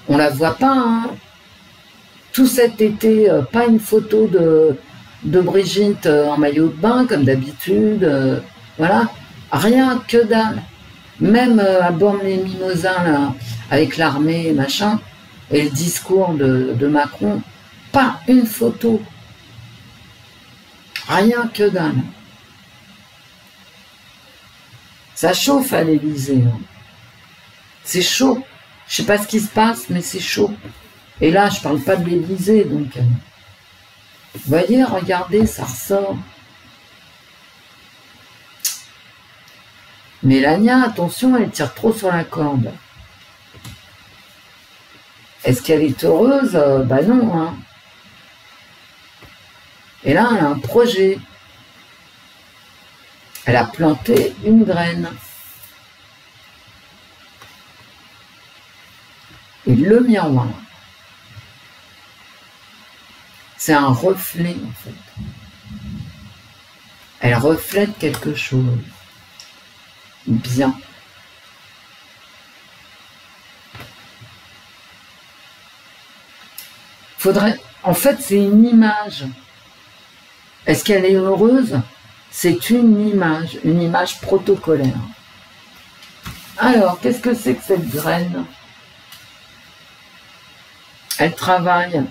on la voit pas, hein. Tout cet été, pas une photo de Brigitte en maillot de bain, comme d'habitude, voilà, rien que dalle. Même à Bormes-les-Mimosins, là, avec l'armée, machin, et le discours de Macron, pas une photo. Rien que dalle. Ça chauffe à l'Élysée. Hein. C'est chaud. Je sais pas ce qui se passe, mais c'est chaud. Et là, je parle pas de l'Élysée, donc... vous voyez, regardez, ça ressort. Mélania, attention, elle tire trop sur la corde. Est-ce qu'elle est heureuse? Bah non. Hein. Et là, elle a un projet. Elle a planté une graine. Et le miroir, c'est un reflet, en fait. Elle reflète quelque chose. Bien. Faudrait... En fait, c'est une image. Est-ce qu'elle est heureuse? C'est une image protocolaire. Alors, qu'est-ce que c'est que cette graine? Elle travaille.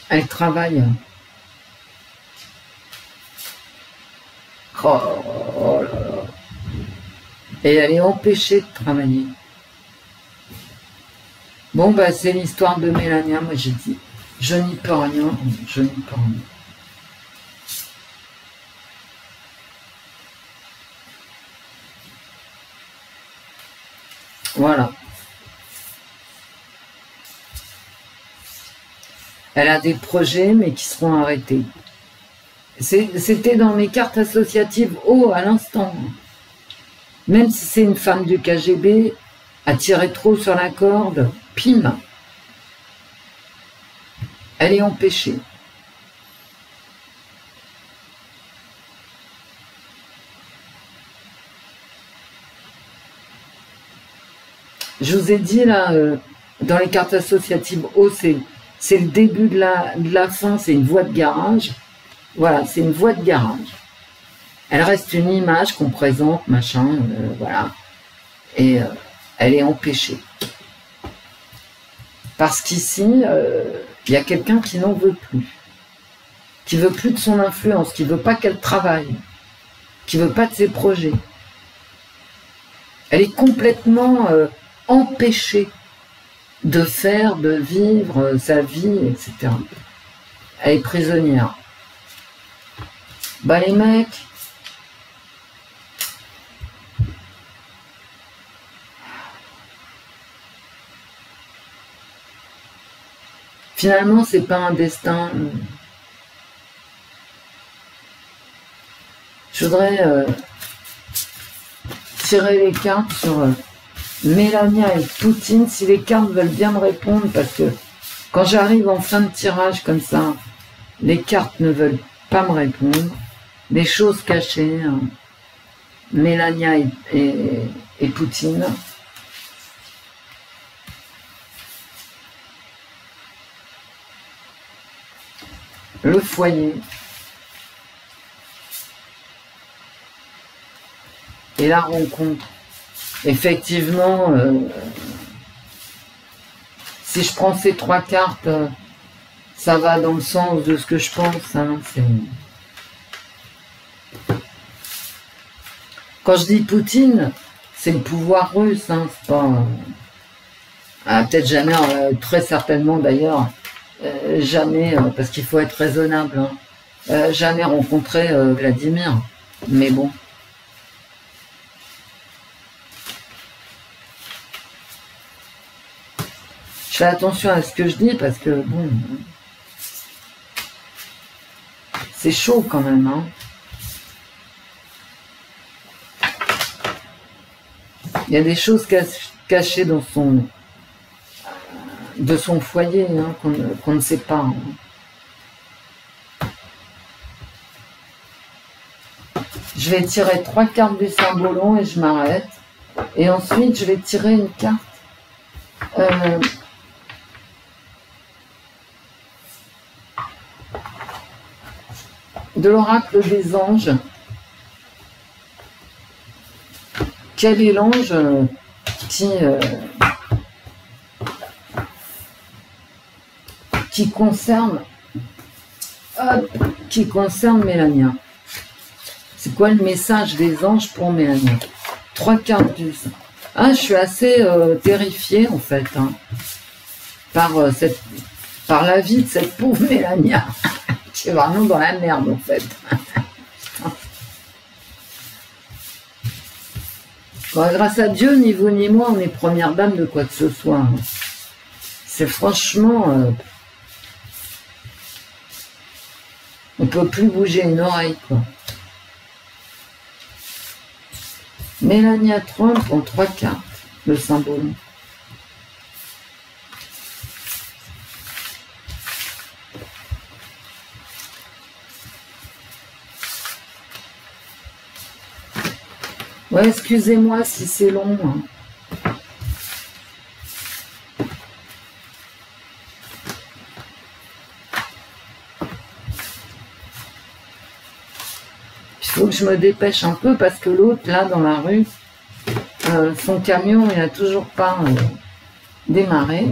Elle travaille. Oh là là. Et elle est empêchée de travailler. Bon, bah, c'est l'histoire de Mélania. Moi, j'ai dit, je n'y peux rien. Je n'y peux rien. Voilà. Elle a des projets, mais qui seront arrêtés. C'était dans mes cartes associatives à l'instant. Même si c'est une femme du KGB, à tirer trop sur la corde, pim. Elle est empêchée. Je vous ai dit là, dans les cartes associatives, c'est le début de la fin, c'est une voie de garage. Voilà, c'est une voie de garage. Elle reste une image qu'on présente, machin, voilà. Et elle est empêchée. Parce qu'ici, il y a quelqu'un qui n'en veut plus. Qui veut plus de son influence, qui veut pas qu'elle travaille. Qui veut pas de ses projets. Elle est complètement empêchée de faire, de vivre sa vie, etc. Elle est prisonnière. Bah les mecs, finalement c'est pas un destin. Je voudrais tirer les cartes sur Mélania et Poutine, si les cartes veulent bien me répondre, parce que quand j'arrive en fin de tirage comme ça, les cartes ne veulent pas me répondre. Des choses cachées, hein. Mélania et Poutine. Le foyer. Et la rencontre. Effectivement, si je prends ces trois cartes, ça va dans le sens de ce que je pense. Hein, quand je dis Poutine, c'est le pouvoir russe. Hein, c'est pas... peut-être jamais, très certainement d'ailleurs, jamais, parce qu'il faut être raisonnable, hein, jamais rencontré Vladimir. Mais bon. Je fais attention à ce que je dis parce que, bon, c'est chaud quand même, hein. Il y a des choses cachées dans son... de son foyer, hein, qu'on ne sait pas. Hein. Je vais tirer 3 cartes du Saint-Bolo et je m'arrête. Et ensuite, je vais tirer une carte de l'oracle des anges. Quel est l'ange qui concerne Mélania? C'est quoi le message des anges pour Mélania? 3 cartes du... Ah, je suis assez terrifiée en fait, hein, par la vie de cette pauvre Mélania, qui est vraiment dans la merde en fait. Bon, grâce à Dieu, ni vous ni moi, on est première dame de quoi que ce soit. Hein. C'est franchement... on peut plus bouger une oreille, quoi. Mélania Trump en 3 cartes, le symbole. Ouais, excusez-moi si c'est long. Hein. Il faut que je me dépêche un peu parce que l'autre, là, dans la rue, son camion, il n'a toujours pas démarré.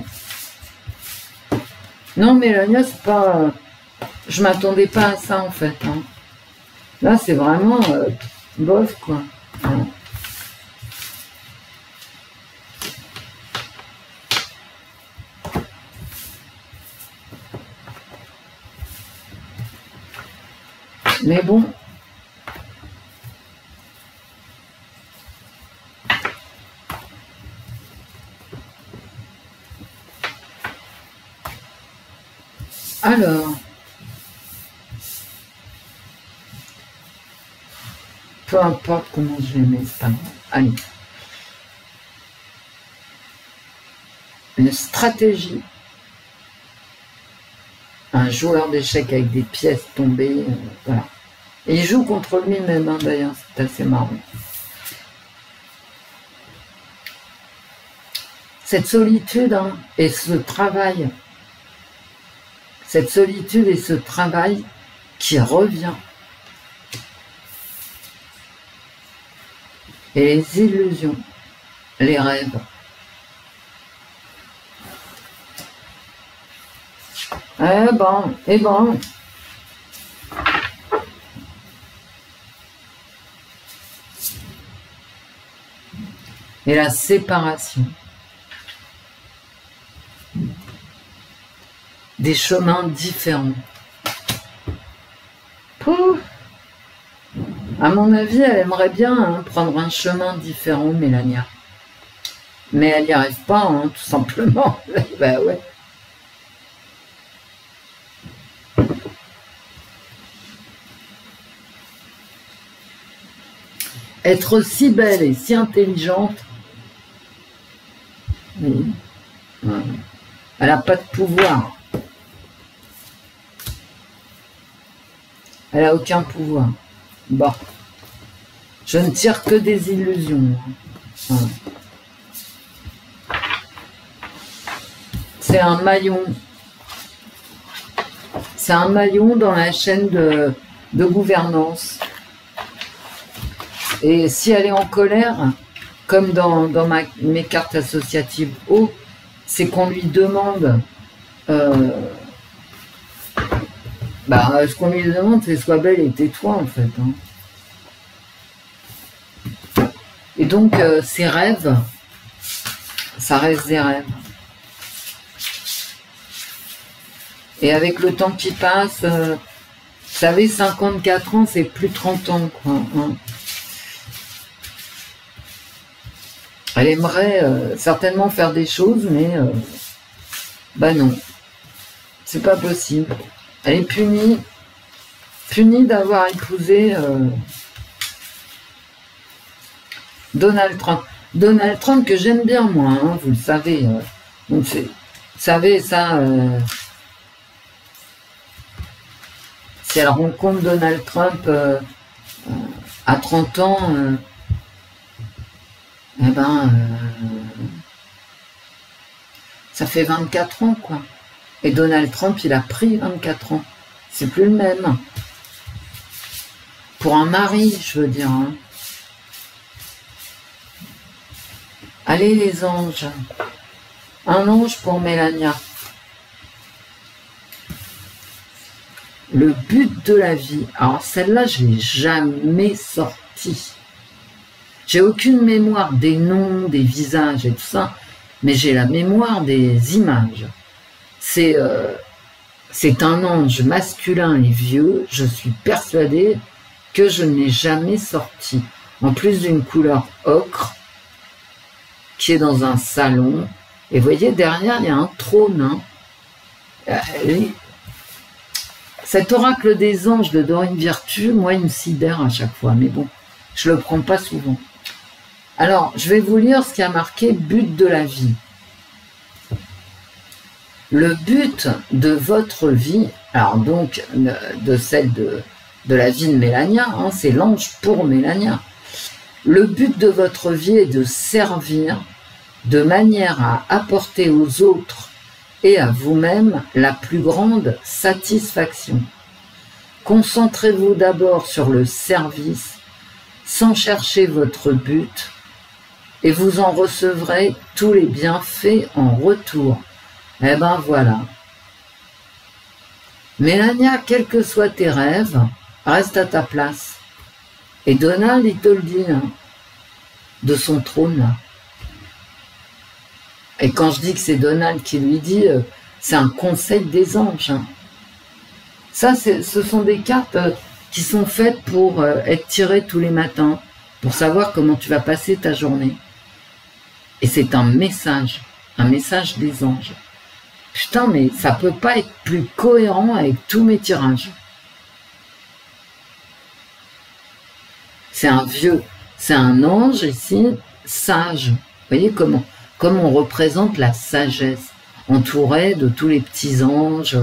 Non, Mélania, c'est pas... je m'attendais pas à ça, en fait. Hein. Là, c'est vraiment... bof, quoi. Ouais. Mais bon... Alors, peu importe comment je les mets, c'est pas grave. Allez. Une stratégie. Un joueur d'échecs avec des pièces tombées, voilà. Et il joue contre lui-même, hein, d'ailleurs, c'est assez marrant. Cette solitude, hein, et ce travail, cette solitude et ce travail qui revient. Et les illusions, les rêves. Eh ben. Et la séparation. Des chemins différents. Pouf. À mon avis, elle aimerait bien hein, prendre un chemin différent, Mélania. Mais elle n'y arrive pas, hein, tout simplement. Ben ouais. Être si belle et si intelligente, elle n'a pas de pouvoir. Elle n'a aucun pouvoir. Bon. Je ne tire que des illusions. Voilà. C'est un maillon. C'est un maillon dans la chaîne de gouvernance. Et si elle est en colère, comme dans mes cartes associatives haut, c'est qu'on lui demande... ce qu'on lui demande, c'est sois belle et tais-toi, en fait. Hein. Et donc, ces rêves, ça reste des rêves. Et avec le temps qui passe, vous savez, 54 ans, c'est plus 30 ans, quoi. Hein. Elle aimerait certainement faire des choses, mais non, c'est pas possible. Elle est punie d'avoir épousé Donald Trump. Donald Trump que j'aime bien moi, hein, vous le savez. Donc savez, ça, si elle rencontre Donald Trump à 30 ans, eh ben, ça fait 24 ans, quoi. Et Donald Trump, il a pris 24 ans. C'est plus le même. Pour un mari, je veux dire. Hein. Allez, les anges. Un ange pour Mélania. Le but de la vie. Alors, celle-là, je ne l'ai jamais sortie. J'ai aucune mémoire des noms, des visages et tout ça, mais j'ai la mémoire des images. C'est un ange masculin et vieux, je suis persuadée que je n'ai jamais sorti. En plus d'une couleur ocre, qui est dans un salon. Et vous voyez, derrière, il y a un trône. Hein. Cet oracle des anges de Dorine Virtue, moi, il me sidère à chaque fois. Mais bon, je ne le prends pas souvent. Alors, je vais vous lire ce qui a marqué « but de la vie ». Le but de votre vie, alors donc de celle de la vie de Mélania, hein, c'est l'ange pour Mélania. Le but de votre vie est de servir de manière à apporter aux autres et à vous-même la plus grande satisfaction. Concentrez-vous d'abord sur le service sans chercher votre but et vous en recevrez tous les bienfaits en retour. Eh ben voilà. Mélania, quels que soient tes rêves, reste à ta place. Et Donald, il te le dit, hein, de son trône là. Et quand je dis que c'est Donald qui lui dit, c'est un conseil des anges. Hein. Ça, ce sont des cartes qui sont faites pour être tirées tous les matins, pour savoir comment tu vas passer ta journée. Et c'est un message des anges. Putain, mais ça peut pas être plus cohérent avec tous mes tirages. C'est un ange ici, sage. Vous voyez comment on représente la sagesse, entouré de tous les petits anges,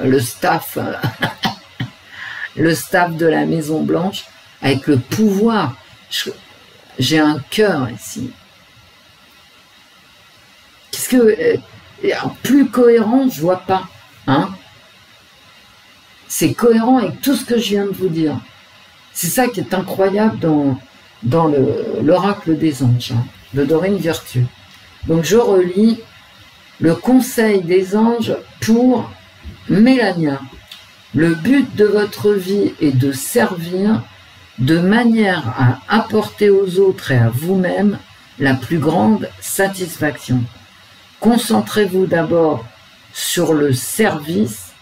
le staff, le staff de la Maison Blanche, avec le pouvoir. J'ai un cœur ici. Qu'est-ce que... plus cohérent, je vois pas. Hein, c'est cohérent avec tout ce que je viens de vous dire. C'est ça qui est incroyable dans l'oracle des anges, hein, de Dorine Virtue. Donc je relis le conseil des anges pour Mélania. Le but de votre vie est de servir de manière à apporter aux autres et à vous-même la plus grande satisfaction. Concentrez-vous d'abord sur le service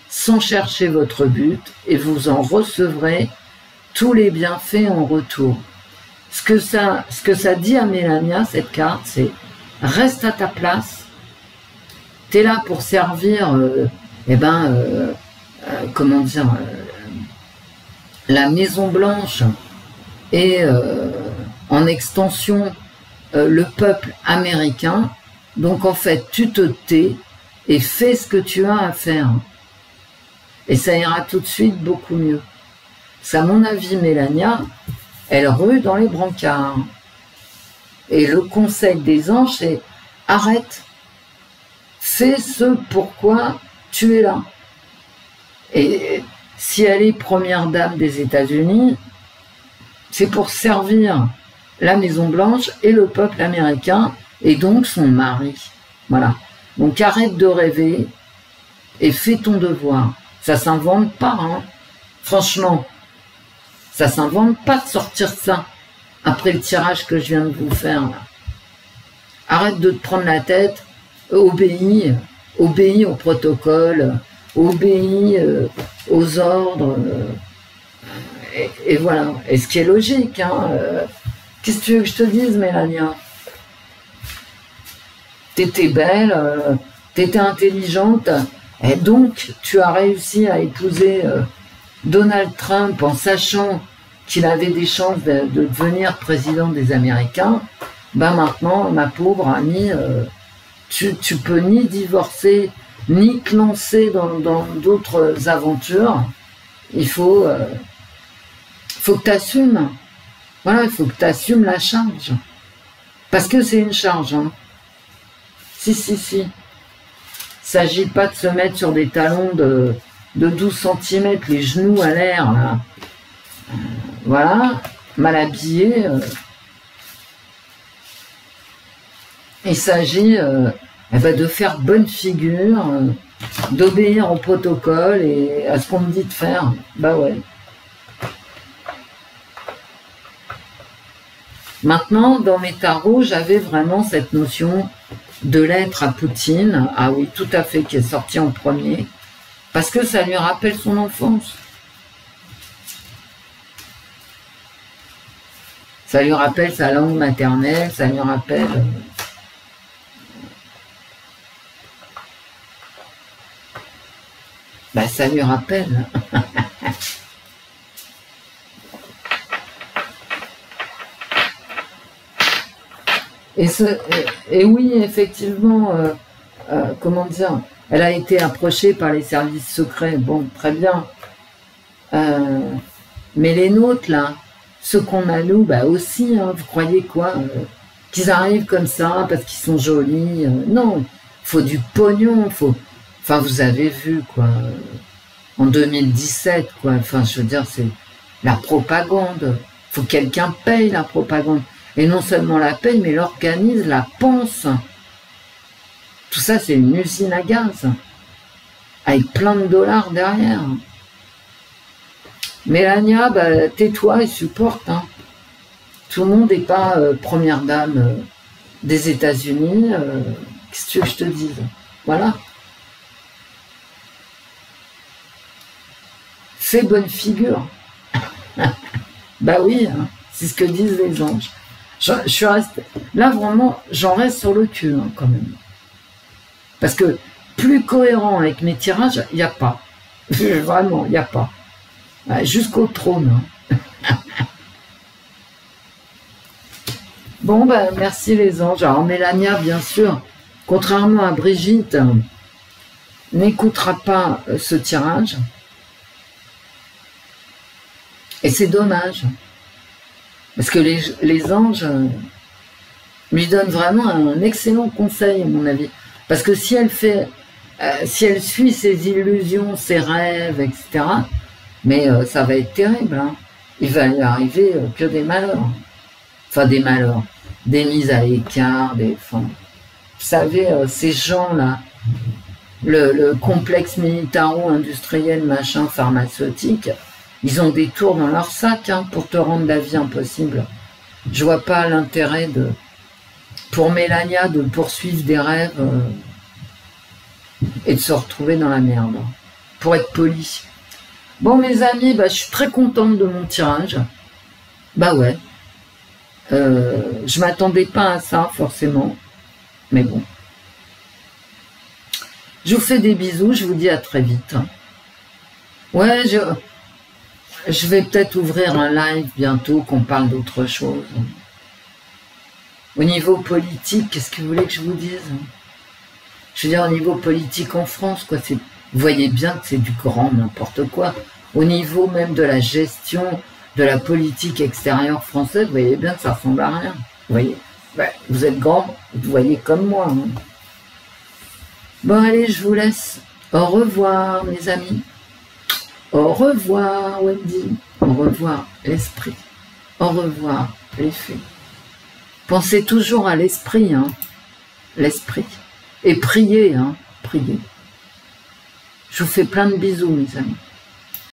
sans chercher votre but et vous en recevrez tous les bienfaits en retour. Ce que ça dit à Mélania, cette carte, c'est reste à ta place. Tu es là pour servir, comment dire, la Maison Blanche et en extension le peuple américain. Donc en fait, tu te tais et fais ce que tu as à faire. Et ça ira tout de suite beaucoup mieux. C'est à mon avis, Mélania, elle rue dans les brancards. Et le conseil des anges, c'est arrête. Fais ce pourquoi tu es là. Et si elle est première dame des États-Unis, c'est pour servir la Maison Blanche et le peuple américain, et donc son mari. Voilà. Donc arrête de rêver et fais ton devoir. Ça s'invente pas, hein. Franchement, ça s'invente pas de sortir ça après le tirage que je viens de vous faire. Là. Arrête de te prendre la tête, obéis au protocole, obéis aux ordres, et voilà. Et ce qui est logique, hein. Qu'est-ce que tu veux que je te dise, Mélania? T'étais belle, t'étais intelligente, et donc tu as réussi à épouser Donald Trump en sachant qu'il avait des chances de devenir président des Américains. Ben maintenant, ma pauvre amie, tu peux ni divorcer, ni te lancer dans d'autres aventures. Il faut que tu assumes. Voilà, il faut que tu assumes la charge. Parce que c'est une charge. Hein. Si. Il ne s'agit pas de se mettre sur des talons de 12 cm, les genoux à l'air. Là. Voilà, mal habillé. Il s'agit de faire bonne figure, d'obéir au protocole et à ce qu'on me dit de faire. Bah ouais. Maintenant, dans mes tarots, j'avais vraiment cette notion de l'être à Poutine. Ah oui, tout à fait, qui est sorti en premier. Parce que ça lui rappelle son enfance. Ça lui rappelle sa langue maternelle, ça lui rappelle... ça lui rappelle. Et oui, effectivement, comment dire, elle a été approchée par les services secrets. Bon, très bien. Mais les nôtres, là, ceux qu'on a nous, aussi, hein, vous croyez quoi qu'ils arrivent comme ça parce qu'ils sont jolis non, il faut du pognon, faut... Enfin, vous avez vu, quoi, en 2017, quoi, enfin, je veux dire, c'est la propagande. Il faut que quelqu'un paye la propagande. Et non seulement la paye, mais l'organise, la pense. Tout ça, c'est une usine à gaz. Avec plein de dollars derrière. Mélania, tais-toi et supporte. Hein. Tout le monde n'est pas première dame des États-Unis. Qu'est-ce que tu veux que je te dise? Voilà. Fais bonne figure. Oui, hein, c'est ce que disent les anges. Je suis resté... Là, vraiment, j'en reste sur le cul, hein, quand même. Parce que plus cohérent avec mes tirages, il n'y a pas. Vraiment, il n'y a pas. Jusqu'au trône. Hein. Bon, merci les anges. Alors, Mélania, bien sûr, contrairement à Brigitte, n'écoutera pas ce tirage. Et c'est dommage. Parce que les anges lui donnent vraiment un excellent conseil, à mon avis. Parce que si elle suit ses illusions, ses rêves, etc., mais ça va être terrible. Hein. Il va lui arriver que des malheurs. Enfin, des malheurs. Des mises à l'écart, vous savez, ces gens-là, le complexe militaro-industriel, machin, pharmaceutique, ils ont des tours dans leur sac pour te rendre la vie impossible. Je vois pas l'intérêt pour Mélania de poursuivre des rêves et de se retrouver dans la merde. Pour être poli. Bon, mes amis, je suis très contente de mon tirage. Ouais. Je m'attendais pas à ça, forcément. Mais bon. Je vous fais des bisous. Je vous dis à très vite. Ouais, je vais peut-être ouvrir un live bientôt, qu'on parle d'autre chose. Au niveau politique, qu'est-ce que vous voulez que je vous dise? Je veux dire, au niveau politique en France, quoi, vous voyez bien que c'est du grand n'importe quoi. Au niveau même de la gestion de la politique extérieure française, vous voyez bien que ça ressemble à rien. Vous voyez, vous êtes grand, vous voyez comme moi. Hein. Bon, allez, je vous laisse. Au revoir, mes amis. Au revoir, Wendy. Au revoir, l'esprit. Au revoir, les fées. Pensez toujours à l'esprit, hein. L'esprit. Et priez, hein. Priez. Je vous fais plein de bisous, mes amis.